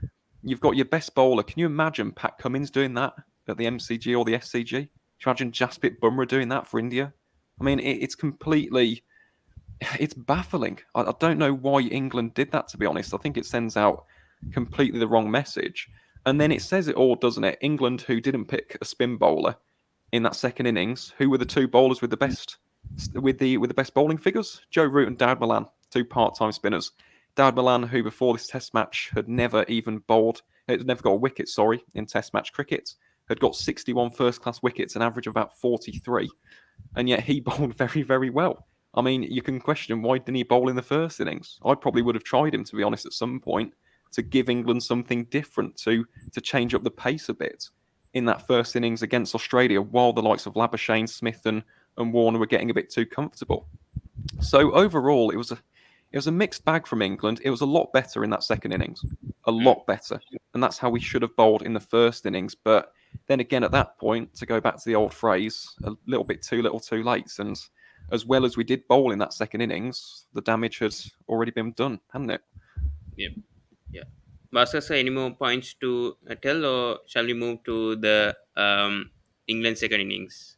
B: you've got your best bowler. Can you imagine Pat Cummins doing that at the MCG or the SCG? Can you imagine Jasprit Bumrah doing that for India? I mean, it's completely it's baffling. I don't know why England did that, to be honest. I think it sends out completely the wrong message. And then it says it all, doesn't it? England, who didn't pick a spin bowler in that second innings, who were the two bowlers with the best bowling figures? Joe Root and Dowd Malan, two part-time spinners. Dowd Malan, who before this Test match had never even bowled, had never got a wicket, sorry, in Test match cricket, had got 61 first-class wickets, an average of about 43, and yet he bowled very, very well. I mean, you can question why didn't he bowl in the first innings? I probably would have tried him, to be honest, at some point to give England something different, to change up the pace a bit in that first innings against Australia, while the likes of Labuschagne, Smith, and Warner were getting a bit too comfortable. So overall, it was a mixed bag from England. It was a lot better in that second innings, a lot better, and that's how we should have bowled in the first innings. But then again, at that point, to go back to the old phrase, a little bit too little, too late. And as well as we did bowl in that second innings, the damage had already been done, hadn't it?
A: Yeah, yeah. Bhasker, sir, any more points to tell, or shall we move to the England second innings?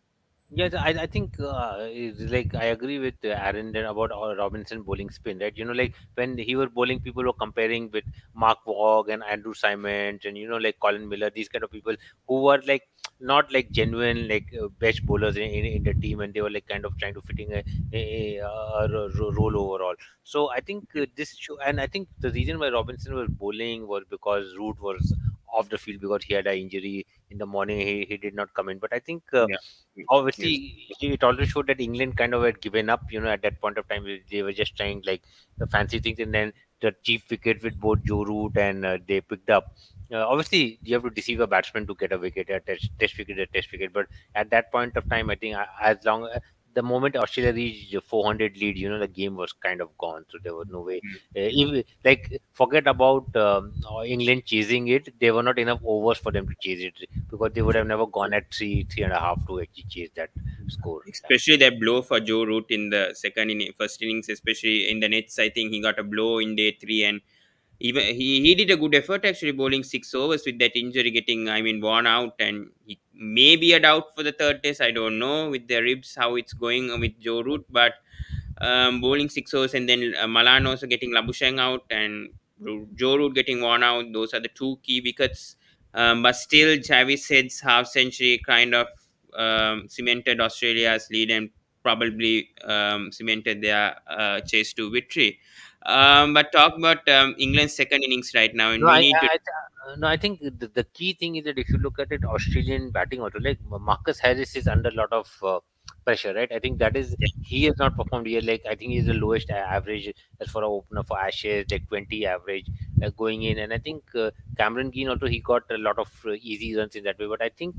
C: Yes, I think it's like I agree with Aaron then about Robinson bowling spin, right? Like when he was bowling, people were comparing with Mark Waugh and Andrew Simons and like Colin Miller, these kind of people who were like not like genuine like best bowlers in the team, and they were like kind of trying to fitting a role overall. So I think this show, and I think the reason why Robinson was bowling was because Root was off the field because he had an injury in the morning. He did not come in, but I think.
A: Yeah. Yes.
C: Obviously, it also showed that England kind of had given up. At that point of time, they were just trying like the fancy things, and then the cheap wicket with both Joe Root and they picked up. Obviously, you have to deceive a batsman to get a wicket, a test wicket. But at that point of time, I think as long the moment Australia reached 400 lead, the game was kind of gone. So there was no way.
A: Mm.
C: Even like forget about England chasing it. There were not enough overs for them to chase it because they would have never gone at 3.5 to actually chase that score.
A: Especially that blow for Joe Root in the first innings, especially in the nets. I think he got a blow in day three, and even he did a good effort actually bowling 6 overs with that injury getting, I mean, worn out, and he may be a doubt for the third test. I don't know with the ribs how it's going with Joe Root, but bowling 6 overs, and then Malan also getting Labuschagne out, and Joe Root getting worn out. Those are the two key wickets. But still, Travis Head's half century kind of cemented Australia's lead and probably cemented their chase to victory. But talk about England's second innings right now, and
C: No,
A: we need to.
C: no, I think the key thing is that if you look at it, Australian batting also like Marcus Harris is under a lot of pressure, right? I think that is he has not performed here. Like I think he's the lowest average as for a opener for Ashes, like 20 average going in, and I think Cameron Green also he got a lot of easy runs in that way. But I think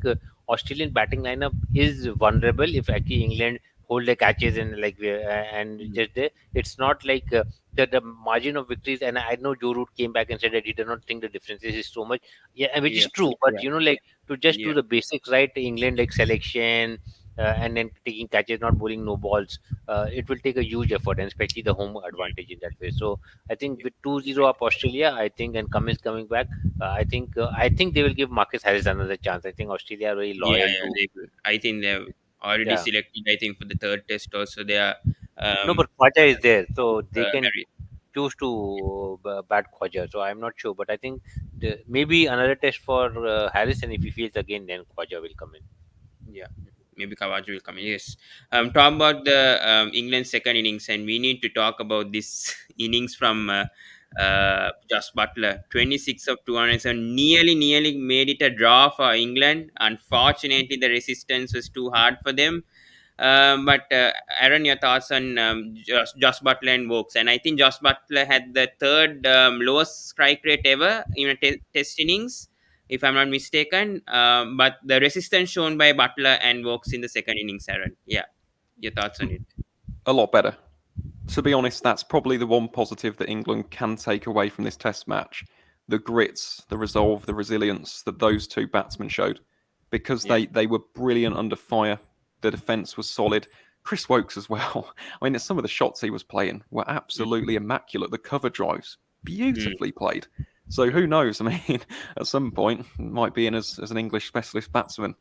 C: Australian batting lineup is vulnerable if actually England hold the catches and like and just there, it's not like. The margin of victories, and I know Joe Root came back and said that he did not think the differences is so much. Yeah, which
A: Yeah,
C: is true. But
A: yeah,
C: like to just do
A: yeah,
C: the basics right, England like selection and then taking catches, not bowling no balls. It will take a huge effort, and especially the home advantage in that way. So I think
A: yeah,
C: with 2-0 up Australia, I think and Cummins coming back, I think they will give Marcus Harris another chance. I think Australia are very
A: yeah,
C: loyal
A: yeah.
C: to
A: They will. I think they've already
C: yeah.
A: selected. I think for the third test also they are.
C: No,
A: Um,
C: but Khwaja is there, so they can
A: Harry.
C: choose to bat Khwaja. So I'm not sure, but I think maybe another test for Harris, and if he fails again, then Khwaja will come in.
A: Yeah, maybe Kawaju will come in. Yes. Talk about the England second innings, and we need to talk about this innings from Josh Butler. 26 of 207, nearly made it a draw for England. Unfortunately, the resistance was too hard for them. But Aaron, your thoughts on Josh Butler and Wokes? And I think Josh Butler had the third lowest strike rate ever in a test innings, if I'm not mistaken. But the resistance shown by Butler and Wokes in the second innings, Aaron. Yeah, your thoughts on it?
B: A lot better. To be honest, that's probably the one positive that England can take away from this Test match. The grit, the resolve, the resilience that those two batsmen showed. Because
A: Yeah.
B: they were brilliant under fire. The defence was solid. Chris Woakes as well. I mean, some of the shots he was playing were absolutely immaculate. The cover drives,
A: Mm.
B: beautifully played. So who knows? I mean, at some point, might be in as an English specialist batsman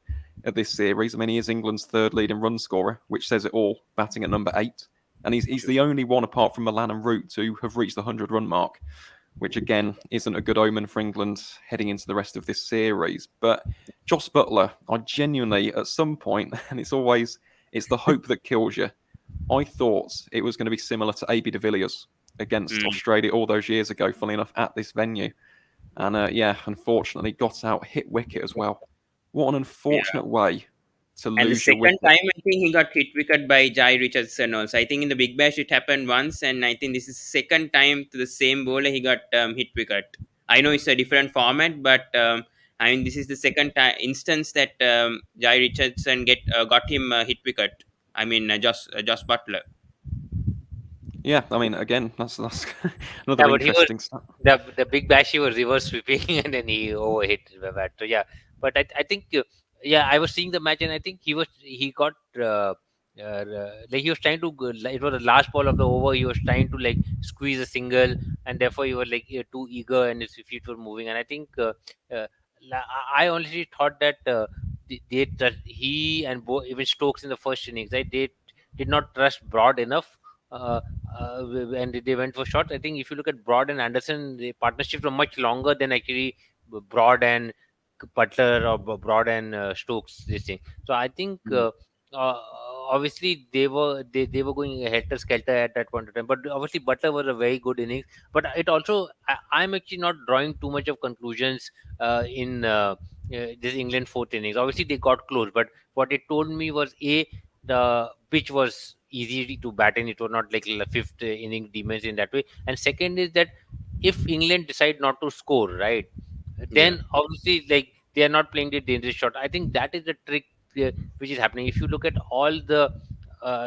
B: at this series. I mean, he is England's third leading run scorer, which says it all, batting at number 8. And he's the only one apart from Malan Root to have reached the 100-run mark, which again isn't a good omen for England heading into the rest of this series. But Joss Butler, I genuinely, at some point, and it's the hope that kills you. I thought it was going to be similar to AB de Villiers against
A: Mm,
B: Australia all those years ago, funnily enough, at this venue. And unfortunately got out, hit wicket as well. What an
A: yeah.
B: unfortunate way to
A: And the
B: lose your
A: second
B: wicket.
A: time, I think he got hit wicket by JHYE Richardson also. I think in the Big Bash it happened once, and I think this is second time to the same bowler he got hit wicket. I know it's a different format, but I mean this is the second time instance that JHYE Richardson got him hit wicket. I mean Josh Butler.
B: Yeah, I mean, again, that's
C: Yeah,
B: another
C: but he was
B: interesting stat.
C: the big bash. He was reverse sweeping and then he overhit the bat. So yeah, but I think yeah, I was seeing the match and I think he got like he was trying to like, it was the last ball of the over. He was trying to like squeeze a single and therefore he was like too eager and his feet were moving. And I think uh, I honestly thought that he and even Stokes in the first innings, right? They did not trust Broad enough. Uh, and they went for shots. I think if you look at Broad and Anderson, the partnerships were much longer than actually Broad and Butler or Broad and Stokes. This thing. So I think uh, obviously they were going helter skelter at that point of time. But obviously Butler was a very good innings. But it also I'm actually not drawing too much of conclusions in this England fourth innings. Obviously they got close, but what it told me was the pitch was easy to bat in. It was not like the fifth inning demons in that way. And second is that if England decide not to score, right,
A: Yeah,
C: then obviously like they are not playing the dangerous shot. I think that is the trick which is happening. If you look at all the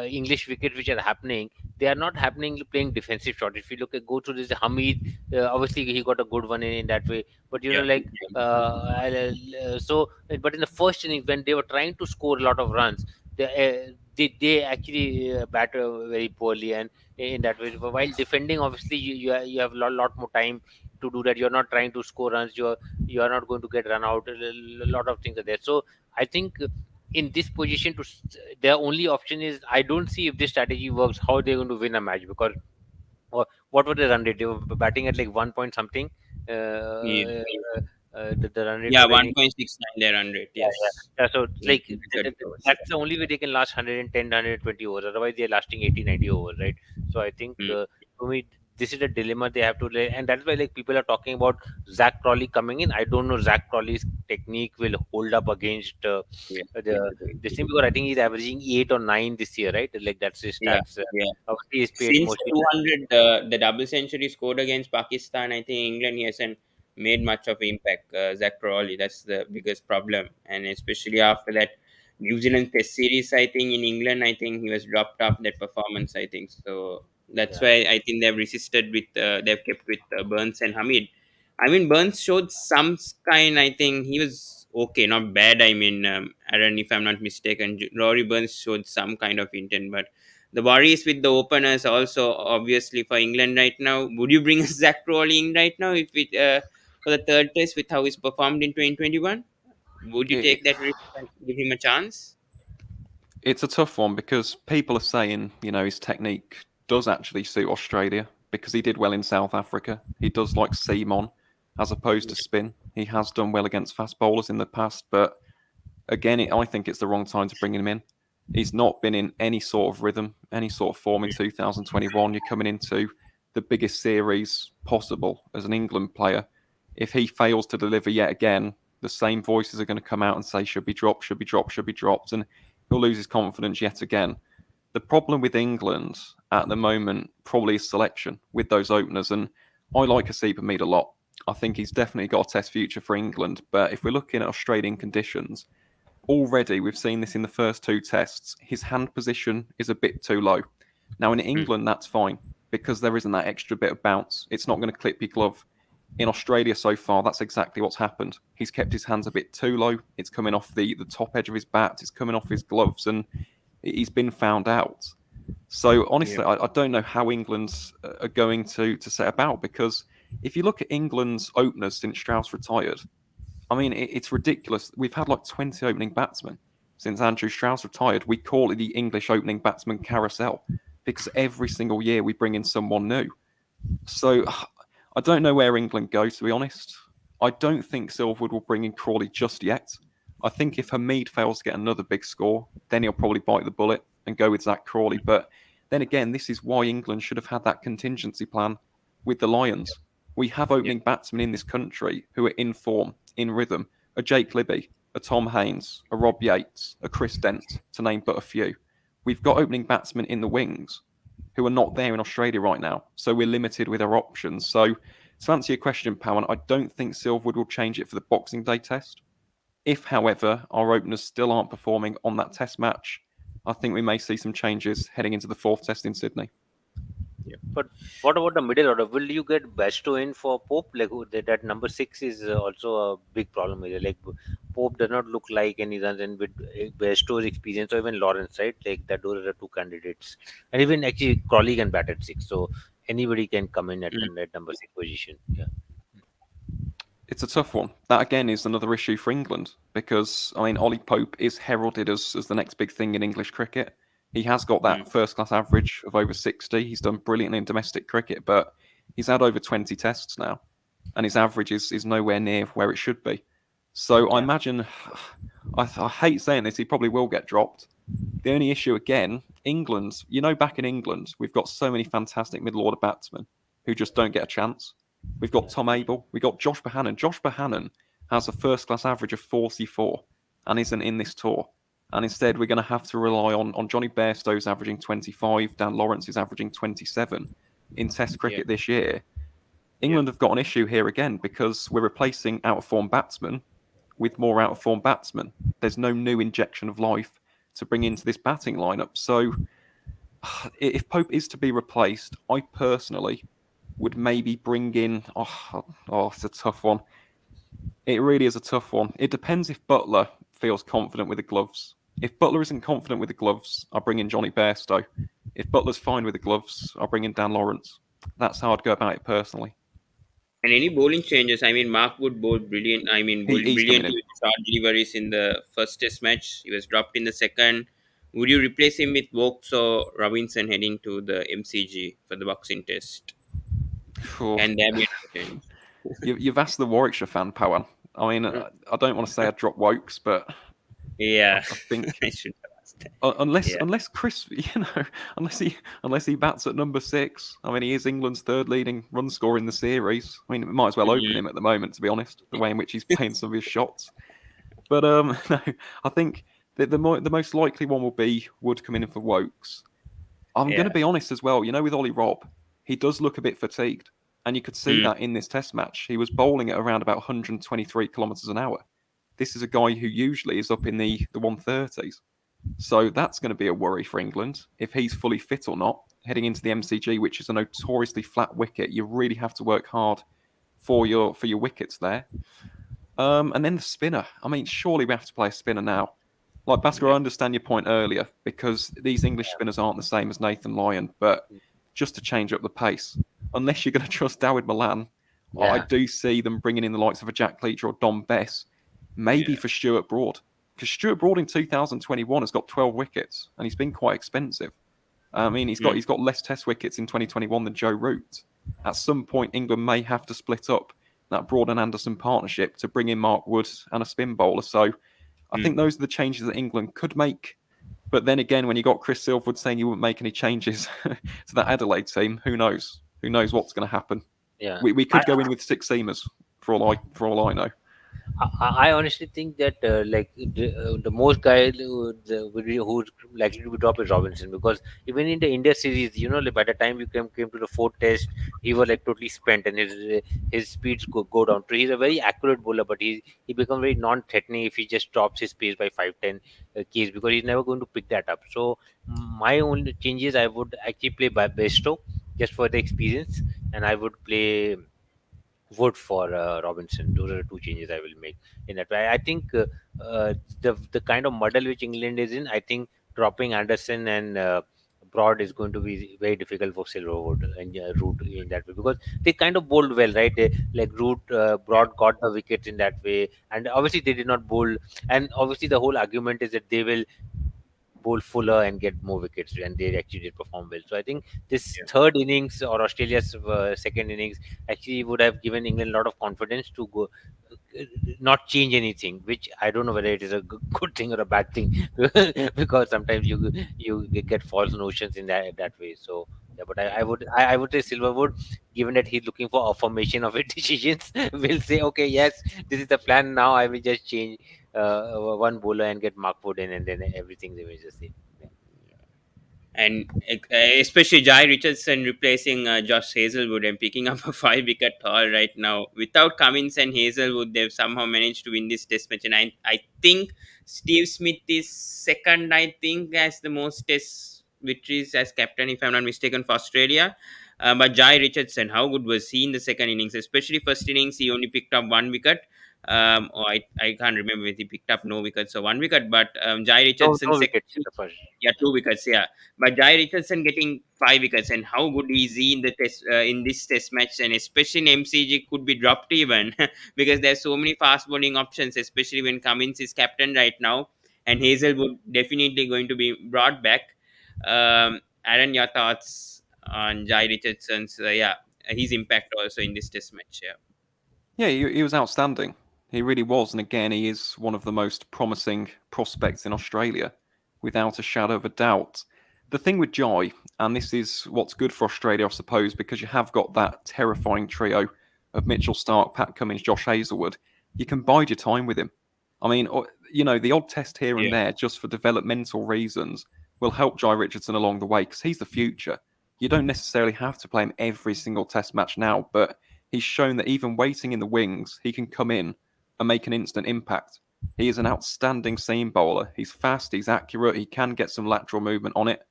C: English wickets which are happening, they are not happening playing defensive shot. If you look at go through this Hamid, obviously he got a good one in that way. But you know,
A: yeah,
C: like but in the first inning when they were trying to score a lot of runs, they actually bat very poorly and in that way. But while defending, obviously you have a lot more time to do that. You're not trying to score runs. You are not going to get run out. A lot of things are there. So I think in this position their only option is I don't see if this strategy works how they're going to win a match because what were the run rate? They were batting at like 1 point something.
A: yeah.
C: The run rate
A: Yeah,
C: was any
A: 1.69 their run rate.
C: yeah, yeah.
A: Yes,
C: Yeah, so it's
A: in
C: like
A: 30 overs.
C: that's the only way they can last 110, 120 overs. Otherwise, they're lasting 80, 90 overs, right? So I think
A: Mm,
C: to me, this is a dilemma they have to lay, and that's why like people are talking about Zach Crawley coming in. I don't know Zach Crawley's technique will hold up against
A: yeah,
C: this thing because I think he's averaging 8 or 9 this year, right? Like that's his
A: yeah,
C: stats.
A: yeah.
C: Obviously, he's paid
A: Since
C: mostly.
A: 200, the double century scored against Pakistan, I think England he hasn't made much of impact. Zach Crawley, that's the biggest problem, and especially after that New Zealand Test series, I think in England, I think he was dropped off that performance. I think so. That's
C: Yeah,
A: why I think they've resisted with they've kept with Burns and Hamid. I mean, Burns showed some kind. I think he was okay, not bad. I mean, Aaron, if I'm not mistaken, Rory Burns showed some kind of intent, but the worries with the openers also obviously for England right now. Would you bring Zach Crawley in right now if it for the third test with how he's performed in 2021? Would you
B: It,
A: take that risk and give him a chance?
B: it's a tough one because people are saying, his technique does actually suit Australia because he did well in South Africa. He does like seam on as opposed to spin. He has done well against fast bowlers in the past, but again, I think it's the wrong time to bring him in. He's not been in any sort of rhythm, any sort of form in 2021. You're coming into the biggest series possible as an England player. If he fails to deliver yet again, the same voices are going to come out and say should be dropped, should be dropped, should be dropped, and he'll lose his confidence yet again. The problem with England at the moment probably is selection with those openers, and I like Asiba Mead a lot. I think he's definitely got a test future for England, but if we're looking at Australian conditions, already we've seen this in the first two tests. His hand position is a bit too low. Now in
A: Mm,
B: England, that's fine because there isn't that extra bit of bounce. It's not going to clip your glove. In Australia so far, that's exactly what's happened. He's kept his hands a bit too low. It's coming off the top edge of his bat. It's coming off his gloves, and he's been found out. So
A: yeah,
B: honestly, I don't know how England's are going to set about because if you look at England's openers since Strauss retired, I mean, it's ridiculous. We've had like 20 opening batsmen since Andrew Strauss retired. We call it the English opening batsman carousel. because every single year we bring in someone new. So I don't know where England go, to be honest. I don't think Silverwood will bring in Crawley just yet. I think if Hamid fails to get another big score, then he'll probably bite the bullet and go with Zach Crawley. But then again, this is why England should have had that contingency plan with the Lions. We have
C: Yeah.
B: opening batsmen in this country who are in form, in rhythm. A Jake Libby, a Tom Haynes, a Rob Yates, a Chris Dent, to name but a few. We've got opening batsmen in the wings who are not there in Australia right now. So we're limited with our options. So to answer your question, Pawan, I don't think Silverwood will change it for the Boxing Day test. If, however, our openers still aren't performing on that test match, I think we may see some changes heading into the fourth test in Sydney.
C: But what about the middle order? Will you get Basto in for Pope? Like that number 6 is also a big problem here. Like Pope does not look like any runs, and with Basto's experience, or even Lawrence, right? Like that, those are the two candidates, and even actually Crawley can bat at 6, so anybody can come in at
A: Mm.
C: that number 6 position. Yeah,
B: It's a tough one. That again is another issue for England because I mean Ollie Pope is heralded as the next big thing in English cricket. He has got that
A: Mm.
B: first class average of over 60. He's done brilliantly in domestic cricket, but he's had over 20 tests now, and his average is nowhere near where it should be. So I
C: yeah,
B: imagine, I hate saying this, he probably will get dropped. The only issue again, England, back in England, we've got so many fantastic middle order batsmen who just don't get a chance. We've got Tom Abel, we've got Josh Bohannon. Josh Bohannon has a first class average of 44 and isn't in this tour. And instead, we're going to have to rely on Johnny Bairstow's averaging 25, Dan Lawrence is averaging 27 in Test
C: yeah,
B: cricket this year.
C: yeah,
B: England have got an issue here again because we're replacing out of form batsmen with more out of form batsmen. There's no new injection of life to bring into this batting lineup. So if Pope is to be replaced, I personally would maybe bring in. It's a tough one. It really is a tough one. It depends if Butler feels confident with the gloves. If Butler isn't confident with the gloves, I'll bring in Johnny Bairstow. If Butler's fine with the gloves, I'll bring in Dan Lawrence. That's how I'd go about it personally.
A: And any bowling changes? I mean, Mark Wood bowled brilliant. I mean, bowled
B: He's coming
A: brilliantly
B: in.
A: with short deliveries in the first test match. He was dropped in the second. Would you replace him with Wokes or Robinson heading to the MCG for the Boxing Test? Can there be any change?
B: You've asked the Warwickshire fan, Pawan. I mean, I don't want to say I'd drop Wokes, but
A: Yeah,
B: I think
A: I should have asked that.
B: unless
A: Yeah.
B: unless Chris, unless he bats at number 6. I mean, he is England's third leading run scorer in the series. I mean, we might as well open
A: Mhm.
B: him at the moment, to be honest. The way in which he's playing some of his shots. But no, I think the most likely one will be Wood coming in for Wokes. I'm going to
A: Yeah.
B: be honest as well. With Ollie Robb, he does look a bit fatigued, and you could see
A: Mm.
B: that in this Test match. He was bowling at around about 123 kilometres an hour. This is a guy who usually is up in the 130s. So that's going to be a worry for England if he's fully fit or not heading into the MCG, which is a notoriously flat wicket. You really have to work hard for your wickets there. And then the spinner. I mean, surely we have to play a spinner now. Like Bhasker, I
A: Yeah.
B: understand your point earlier because these English spinners aren't the same as Nathan Lyon, but just to change up the pace, unless you're going to trust Dawid Malan, I
C: yeah,
B: do see them bringing in the likes of a Jack Leach or Dom Bess, maybe
A: Yeah.
B: for Stuart Broad. Because Stuart Broad in 2021 has got 12 wickets and he's been quite expensive. I mean,
A: Mm.
B: he's got less Test wickets in 2021 than Joe Root. At some point, England may have to split up that Broad and Anderson partnership to bring in Mark Wood and a spin bowler. So I think
A: Mm.
B: those are the changes that England could make. But then again, when you got Chris Silverwood saying you wouldn't make any changes to that Adelaide team, who knows? Who knows what's going to happen?
C: yeah.
B: We could go in with 6 seamers for all I know.
C: I honestly think that like the most guy who's likely to be dropped is Robinson, because even in the India series, like by the time we came to the fourth test, he was like totally spent, and his speeds go down. So he's a very accurate bowler, but he becomes very non-threatening if he just drops his pace by 5-10 k's, because he's never going to pick that up. So my only changes, I would actually play by Besto just for the experience, and I would play vote for Robinson. Those are the two changes I will make in that. I think the kind of muddle which England is in, I think dropping Anderson and Broad is going to be very difficult for Silverwood and Root in that way, because they kind of bowled well, right? They, like Root, Broad got the wickets in that way, and obviously they did not bowl. And obviously the whole argument is that they will bowl fuller and get more wickets, and they actually did perform well. So I think this
A: Yeah.
C: third innings, or Australia's second innings, actually would have given England a lot of confidence to go, not change anything, which I don't know whether it is a good thing or a bad thing, because sometimes you get false notions in that way. So yeah, but
A: Yeah.
C: I would say Silverwood, given that he's looking for affirmation of his decisions, will say, okay, yes, this is the plan. Now I will just change one bowler and get Mark Wood in, and then everything remains the same. Yeah.
A: And especially Jai Richardson replacing Josh Hazelwood and picking up a 5 wicket haul right now. Without Cummins and Hazelwood, they've somehow managed to win this test match. And I think Steve Smith is second, I think, as the most test victories as captain, if I'm not mistaken, for Australia. But Jai Richardson, how good was he in the second innings? Especially first innings, he only picked up 1 wicket. I can't remember if he picked up no wickets or 1 wicket, but Jai
C: No,
A: Richardson
C: no
A: second,
C: wickets in the first.
A: yeah, 2 wickets, yeah. But Jai Richardson getting 5 wickets, and how good is he in the test in this test match, and especially in MCG could be dropped even because there's so many fast bowling options, especially when Cummins is captain right now, and Hazelwood definitely going to be brought back. Aaron, your thoughts on Jai Richardson's yeah, his impact also in this test match? Yeah,
B: Yeah, he was outstanding. He really was. And again, he is one of the most promising prospects in Australia, without a shadow of a doubt. The thing with Jai, and this is what's good for Australia, I suppose, because you have got that terrifying trio of Mitchell Starc, Pat Cummins, Josh Hazlewood, you can bide your time with him. I mean, the odd test here and
A: yeah,
B: there, just for developmental reasons, will help Jai Richardson along the way because he's the future. You don't necessarily have to play him every single test match now, but he's shown that even waiting in the wings, he can come in and make an instant impact. He is an outstanding seam bowler. He's fast, he's accurate, he can get some lateral movement on it.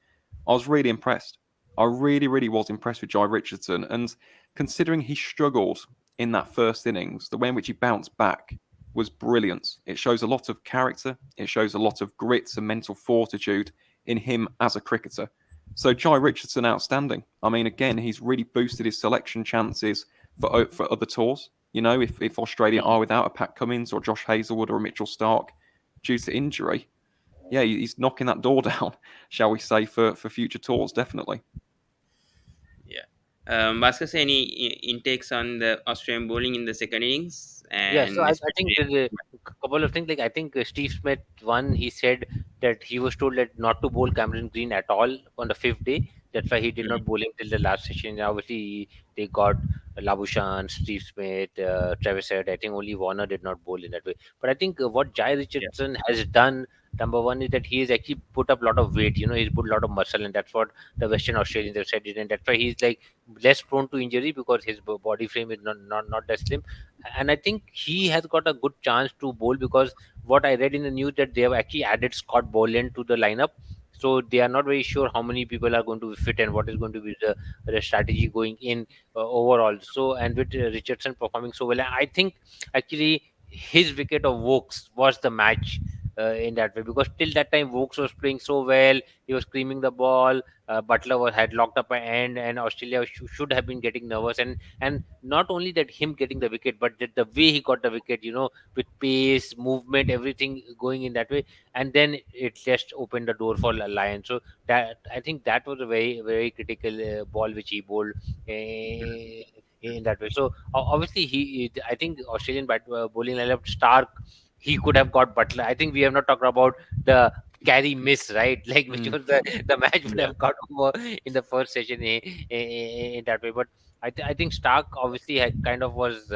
B: I was really impressed. I really, really was impressed with Jai Richardson. And considering he struggled in that first innings, the way in which he bounced back was brilliant. It shows a lot of character, it shows a lot of grit and mental fortitude in him as a cricketer. So Jai Richardson, outstanding. I mean, again, he's really boosted his selection chances for other tours. You know, if Australia are without a Pat Cummins or Josh Hazlewood or a Mitchell Starc due to injury, yeah, he's knocking that door down, shall we say, for future tours, definitely.
A: yeah. Bhaskar, say any intakes on the Australian bowling in the second innings,
C: Yeah, so
A: and
C: I think
A: especially
C: there's a couple of things. Like I think Steve Smith, one, he said that he was told that not to bowl Cameron Green at all on the fifth day. That's why he did
A: Mm,
C: not bowl him till the last session. Obviously, they got Labuschagne, Steve Smith, Travis Head. I think only Warner did not bowl in that way. But I think what Jai
A: yeah,
C: Richardson has done, number one, is that he has actually put up a lot of weight. He's put a lot of muscle, and that's what the Western Australians have said. And that's why he's like less prone to injury because his body frame is not that slim. And I think he has got a good chance to bowl because what I read in the news that they have actually added Scott Boland to the lineup. So they are not very sure how many people are going to be fit and what is going to be the strategy going in overall. So and with Richardson performing so well, I think actually his wicket of Wokes was the match in that way because till that time Wokes was playing so well. He was creaming the ball. Butler had locked up an end, and Australia should have been getting nervous. And not only that him getting the wicket, but that the way he got the wicket, with pace, movement, everything going in that way, and then it just opened the door for Lion. So that I think that was a very very critical ball which he bowled in that way. So obviously I think Australian bowling lineup Stark. He could have got Butler. I think we have not talked about the carry miss, right? Like which
B: Mm.
C: was the match would
A: yeah,
C: have got over in the first session in that way. But I think Stark obviously had kind of was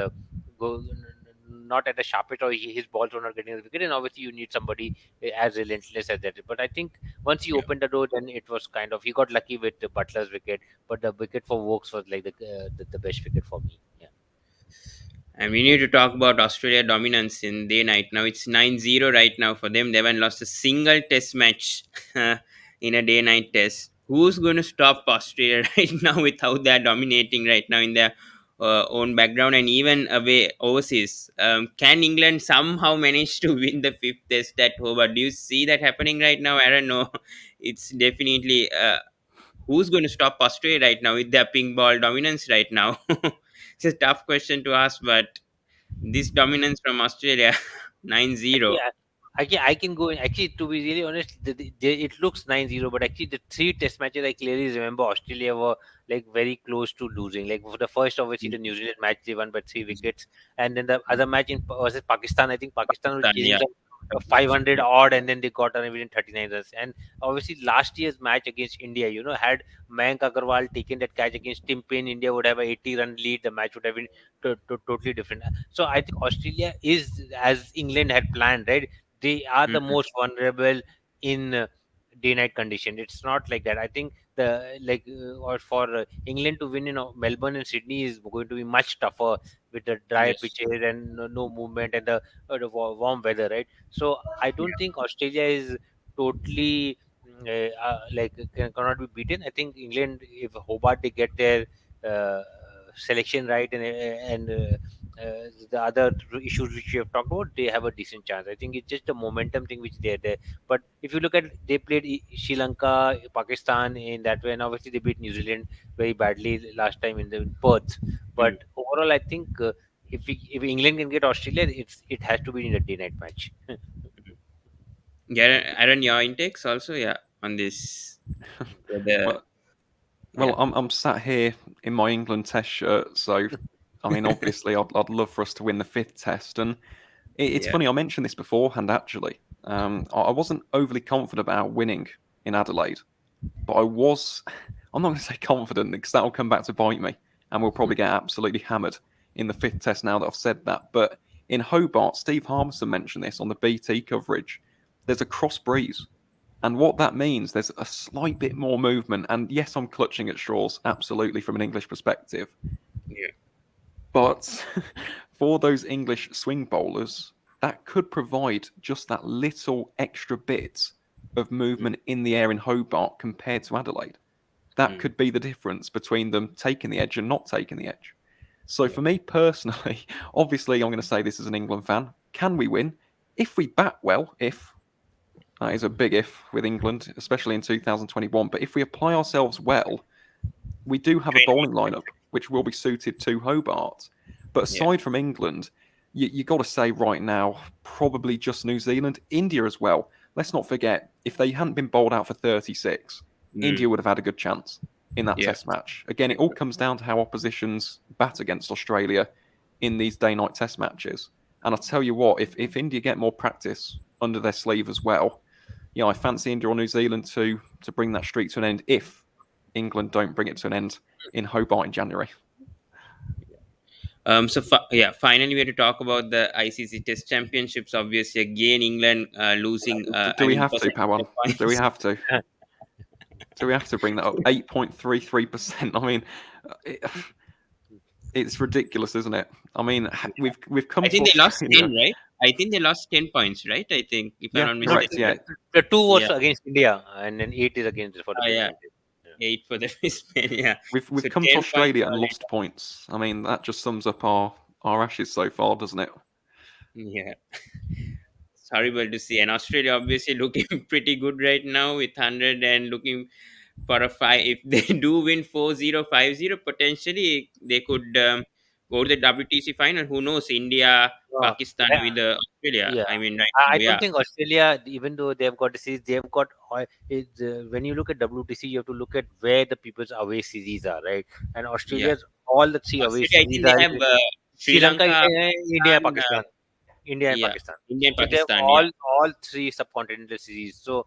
C: not at a sharp edge or his balls were not getting the wicket, and obviously you need somebody as relentless as that. But I think once he
A: yeah.
C: opened the door, then it was kind of he got lucky with the Butler's wicket, but the wicket for Wokes was like the best wicket for me. Yeah.
A: And we need to talk about Australia dominance in day night. Now it's 9-0 right now for them. They haven't lost a single test match in a day night test. Who's going to stop Australia right now with how they're dominating right now in their own background and even away overseas? Can England somehow manage to win the fifth test at Hobart? Do you see that happening right now? I don't know. It's definitely who's going to stop Australia right now with their pink ball dominance right now? It's a tough question to ask, but this dominance from Australia, 9-0.
C: I can go actually, to be really honest, it looks 9-0, but actually the three test matches I clearly remember Australia were like very close to losing. Like for the first, obviously the New Zealand match they won by 3 wickets, and then the other match in versus Pakistan, I think Pakistan was chasing
A: Yeah.
C: some 500 odd, and then they got on within 39 runs. And obviously last year's match against India, had Mayank Agarwal taken that catch against Tim Paine, India would have a 80-run lead. The match would have been totally different. So I think Australia is as England had planned, right? They are the
A: Mhm.
C: most vulnerable in day night condition. It's not like that. I think or for England to win in Melbourne and Sydney is going to be much tougher with the dry
A: Yes.
C: pitches and no movement and the warm weather, right? So I don't think Australia is totally cannot be beaten. I think England, if Hobart they get their uh, selection right, and the other issues which we have talked about, they have a decent chance. I think it's just a momentum thing which they're there. But if you look at, they played Sri Lanka, Pakistan in that way, and obviously they beat New Zealand very badly last time in the Perth.
A: Mm.
C: But overall, I think if England can get Australia, it has to be in a day night match.
A: Yeah, Aaron, your intakes also, yeah, on this. The
B: Well,
A: Yeah,
B: I'm sat here in my England Test shirt, so I mean, obviously, I'd love for us to win the fifth Test, and it's
A: yeah.
B: funny. I mentioned this beforehand. Actually, I wasn't overly confident about winning in Adelaide, but I was. I'm not going to say confident because that'll come back to bite me, and we'll probably get absolutely hammered in the fifth Test now that I've said that. But in Hobart, Steve Harmison mentioned this on the BT coverage. There's a cross breeze. And what that means, there's a slight bit more movement. And yes, I'm clutching at straws, absolutely, from an English perspective.
A: Yeah.
B: But for those English swing bowlers, that could provide just that little extra bit of
A: Mm,
B: movement in the air in Hobart compared to Adelaide. That
A: mm,
B: could be the difference between them taking the edge and not taking the edge. So
A: yeah.
B: for me personally, obviously, I'm going to say this as an England fan. Can we win? If we bat well, if that is a big if with England, especially in 2021. But if we apply ourselves well, we do have a bowling lineup which will be suited to Hobart. But
A: Yeah.
B: aside from England, you got to say right now, probably just New Zealand, India as well. Let's not forget, if they hadn't been bowled out for 36,
A: Mm,
B: India would have had a good chance in that
A: yeah.
B: Test match. Again, it all comes down to how oppositions bat against Australia in these day-night Test matches. And I'll tell you what, if India get more practice under their sleeve as well, I fancy India or New Zealand to bring that streak to an end if England don't bring it to an end in Hobart in January.
A: Yeah, finally we have to talk about the ICC Test Championships. Obviously, again, England losing.
B: Do
A: I
B: we
A: mean,
B: have to,
A: percentage
B: Pawan?
A: of
B: Do we
A: points.
B: have to? Do we have to bring that up? 8.33%. I mean, it, it's ridiculous, isn't it? I mean, we've come
A: I
B: to
A: think they lost 10,
B: Australia.
A: right? I think they lost 10 points, right? I think, if I'm
B: Yeah,
A: not
C: No,
B: correct.
A: mistaken.
B: Yeah,
C: the two was
A: Yeah.
C: against India, and then 8 is against for the West
A: Yeah.
C: Indies. Yeah.
A: 8 for the Spain. Yeah.
B: we've
A: So
B: come to
A: 10 points
B: Australia and
A: solid.
B: lost points. I mean, that just sums up our ashes so far, doesn't it?
A: Yeah. It's horrible to see. And Australia obviously looking pretty good right now with 100 and looking for a five. If they do win 4-0, 5-0, potentially they could go to the WTC final. Who knows? India,
C: No,
A: Pakistan
C: yeah,
A: with Australia.
C: yeah.
A: I mean, right
C: I
A: now,
C: don't
A: yeah.
C: think Australia, even though they've got the series, they've got when you look at WTC, you have to look at where the people's away series are, right? And
A: Yeah.
C: Australia's all the three away
A: Australia, I
C: series
A: think they
C: are
A: have
C: Sri
A: Sri
C: Lanka,
A: Lanka,
C: India,
A: Pakistan,
C: Pakistan. India and
A: yeah,
C: Pakistan.
A: India and
C: So they have
A: Pakistan, yeah.
C: all three subcontinental series. So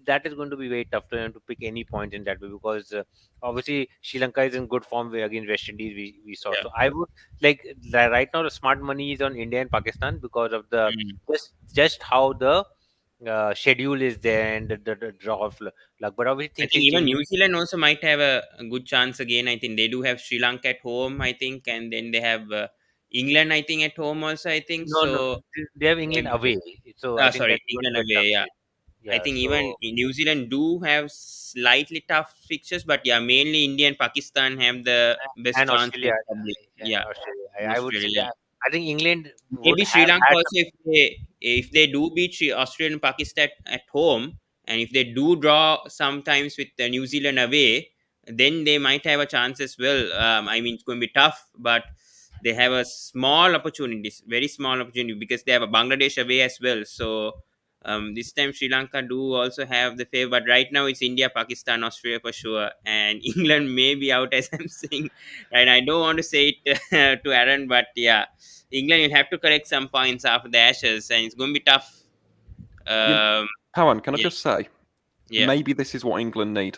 C: that is going to be very tough for them to pick any point in that way, because obviously Sri Lanka is in good form against West Indies. We saw.
A: Yeah.
C: So I would like right now the smart money is on India and Pakistan because of the
A: Mm.
C: just how the schedule is there and the draw of luck. But obviously
A: I
C: things
A: think
C: can
A: even
C: change.
A: New Zealand also might have a good chance again. I think they do have Sri Lanka at home, I think, and then they have England, I think, at home also, I think.
C: No, no,
A: So,
C: they have England away. So I think
A: sorry,
C: that's going to
A: England
C: be a tough
A: away, yeah.
C: series.
A: I
C: Yeah.
A: think even
C: So
A: New Zealand do have slightly tough fixtures, but yeah, mainly India and Pakistan have the best
C: and
A: chances,
C: Australia,
A: probably.
C: yeah, and
A: Yeah,
C: Australia.
A: in
C: I would say
A: Australia.
C: that I think England would
A: Maybe Sri
C: have
A: Lanka
C: had
A: also, if they do beat Australia and Pakistan at home, and if they do draw sometimes with New Zealand away, then they might have a chance as well. I mean, it's going to be tough, but they have a small opportunity, very small opportunity, because they have a Bangladesh away as well. So This time Sri Lanka do also have the favor, but right now it's India, Pakistan, Australia for sure, and England may be out as I'm saying. And I don't want to say it to Aaron, but yeah, England will have to collect some points after the Ashes, and it's going to be tough.
B: You,
A: Um,
B: Pawan, can I
A: yeah,
B: just say,
A: yeah,
B: maybe this is what England need.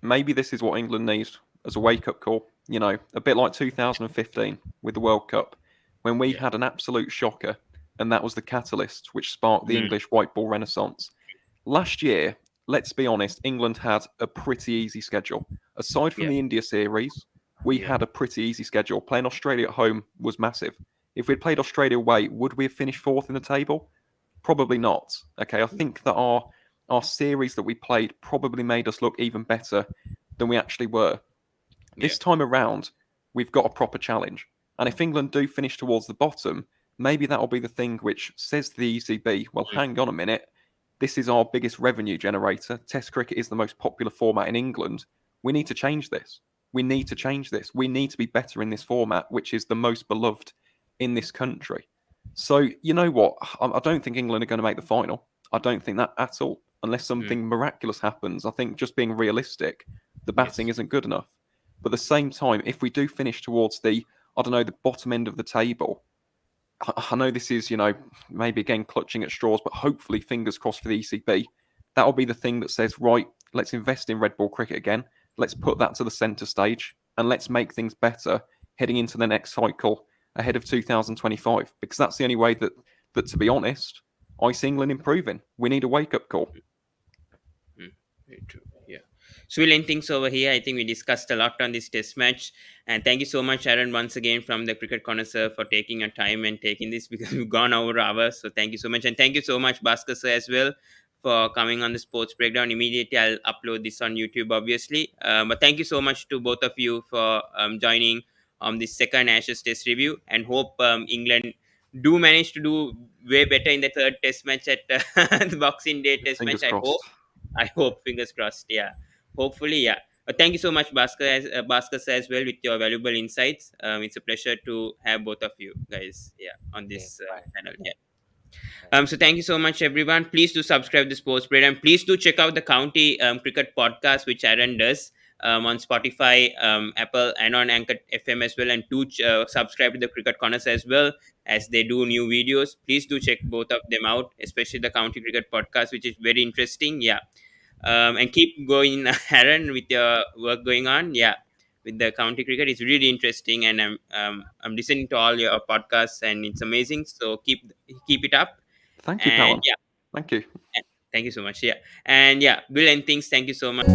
B: Maybe this is what England need as a wake-up call. You know, a bit like 2015 with the World Cup, when we
A: yeah,
B: had an absolute shocker, and that was the catalyst which sparked the
A: mm,
B: English white ball renaissance. Last year, let's be honest, England had a pretty easy schedule. Aside from
A: yeah,
B: the India series, we
A: yeah,
B: had a pretty easy schedule. Playing Australia at home was massive. If we'd played Australia away, would we have finished fourth in the table? Probably not. Okay, I think that our series that we played probably made us look even better than we actually were.
A: yeah,
B: This time around, we've got a proper challenge. And if England do finish towards the bottom, maybe that'll be the thing which says to the ECB, well,
A: mm,
B: hang on a minute, this is our biggest revenue generator. Test cricket is the most popular format in England. We need to change this. We need to change this. We need to be better in this format, which is the most beloved in this country. So, you know what? I don't think England are going to make the final. I don't think that at all, unless
A: mm,
B: something miraculous happens. I think just being realistic, the batting
A: yes,
B: isn't good enough. But at the same time, if we do finish towards the, I don't know, the bottom end of the table, I know this is, you know, maybe again clutching at straws, but hopefully, fingers crossed for the ECB, that'll be the thing that says, right, let's invest in red ball cricket again. Let's put that to the centre stage and let's make things better heading into the next cycle ahead of 2025. Because that's the only way that to be honest, I see England improving. We need a wake up call.
A: mm, very true. Yeah. So we'll end things over here. I think we discussed a lot on this test match. And thank you so much, Aaron, once again from the Cricket Connoisseur for taking your time and taking this because we've gone over hours. So thank you so much. And thank you so much, Bhasker sir, as well for coming on the sports breakdown. Immediately, I'll upload this on YouTube, obviously. But thank you so much to both of you for joining on this second Ashes test review and hope England do manage to do way better in the third test match at the Boxing Day test match.
B: Fingers crossed.
A: I hope, fingers crossed. Yeah, hopefully, yeah. Thank you so much, Bhasker as well, with your valuable insights. It's a pleasure to have both of you guys, yeah, on
C: Okay,
A: this
C: bye.
A: channel. Yeah.
C: Bye.
A: So thank you so much, everyone. Please do subscribe to Sports Break and please do check out the County Cricket podcast, which Aaron does on Spotify, Apple, and on Anchor FM as well. And do subscribe to the Cricket Connoisseur as well as they do new videos. Please do check both of them out, especially the County Cricket podcast, which is very interesting. Yeah, and keep going, Aaron, with your work going on. Yeah, with the county cricket, it's really interesting, and I'm listening to all your podcasts, and it's amazing. So keep it up,
B: Thank you,
A: and
B: Pawan.
A: yeah,
B: Thank you.
A: thank you so much. Yeah, and yeah, Bill and things. Thank you so much.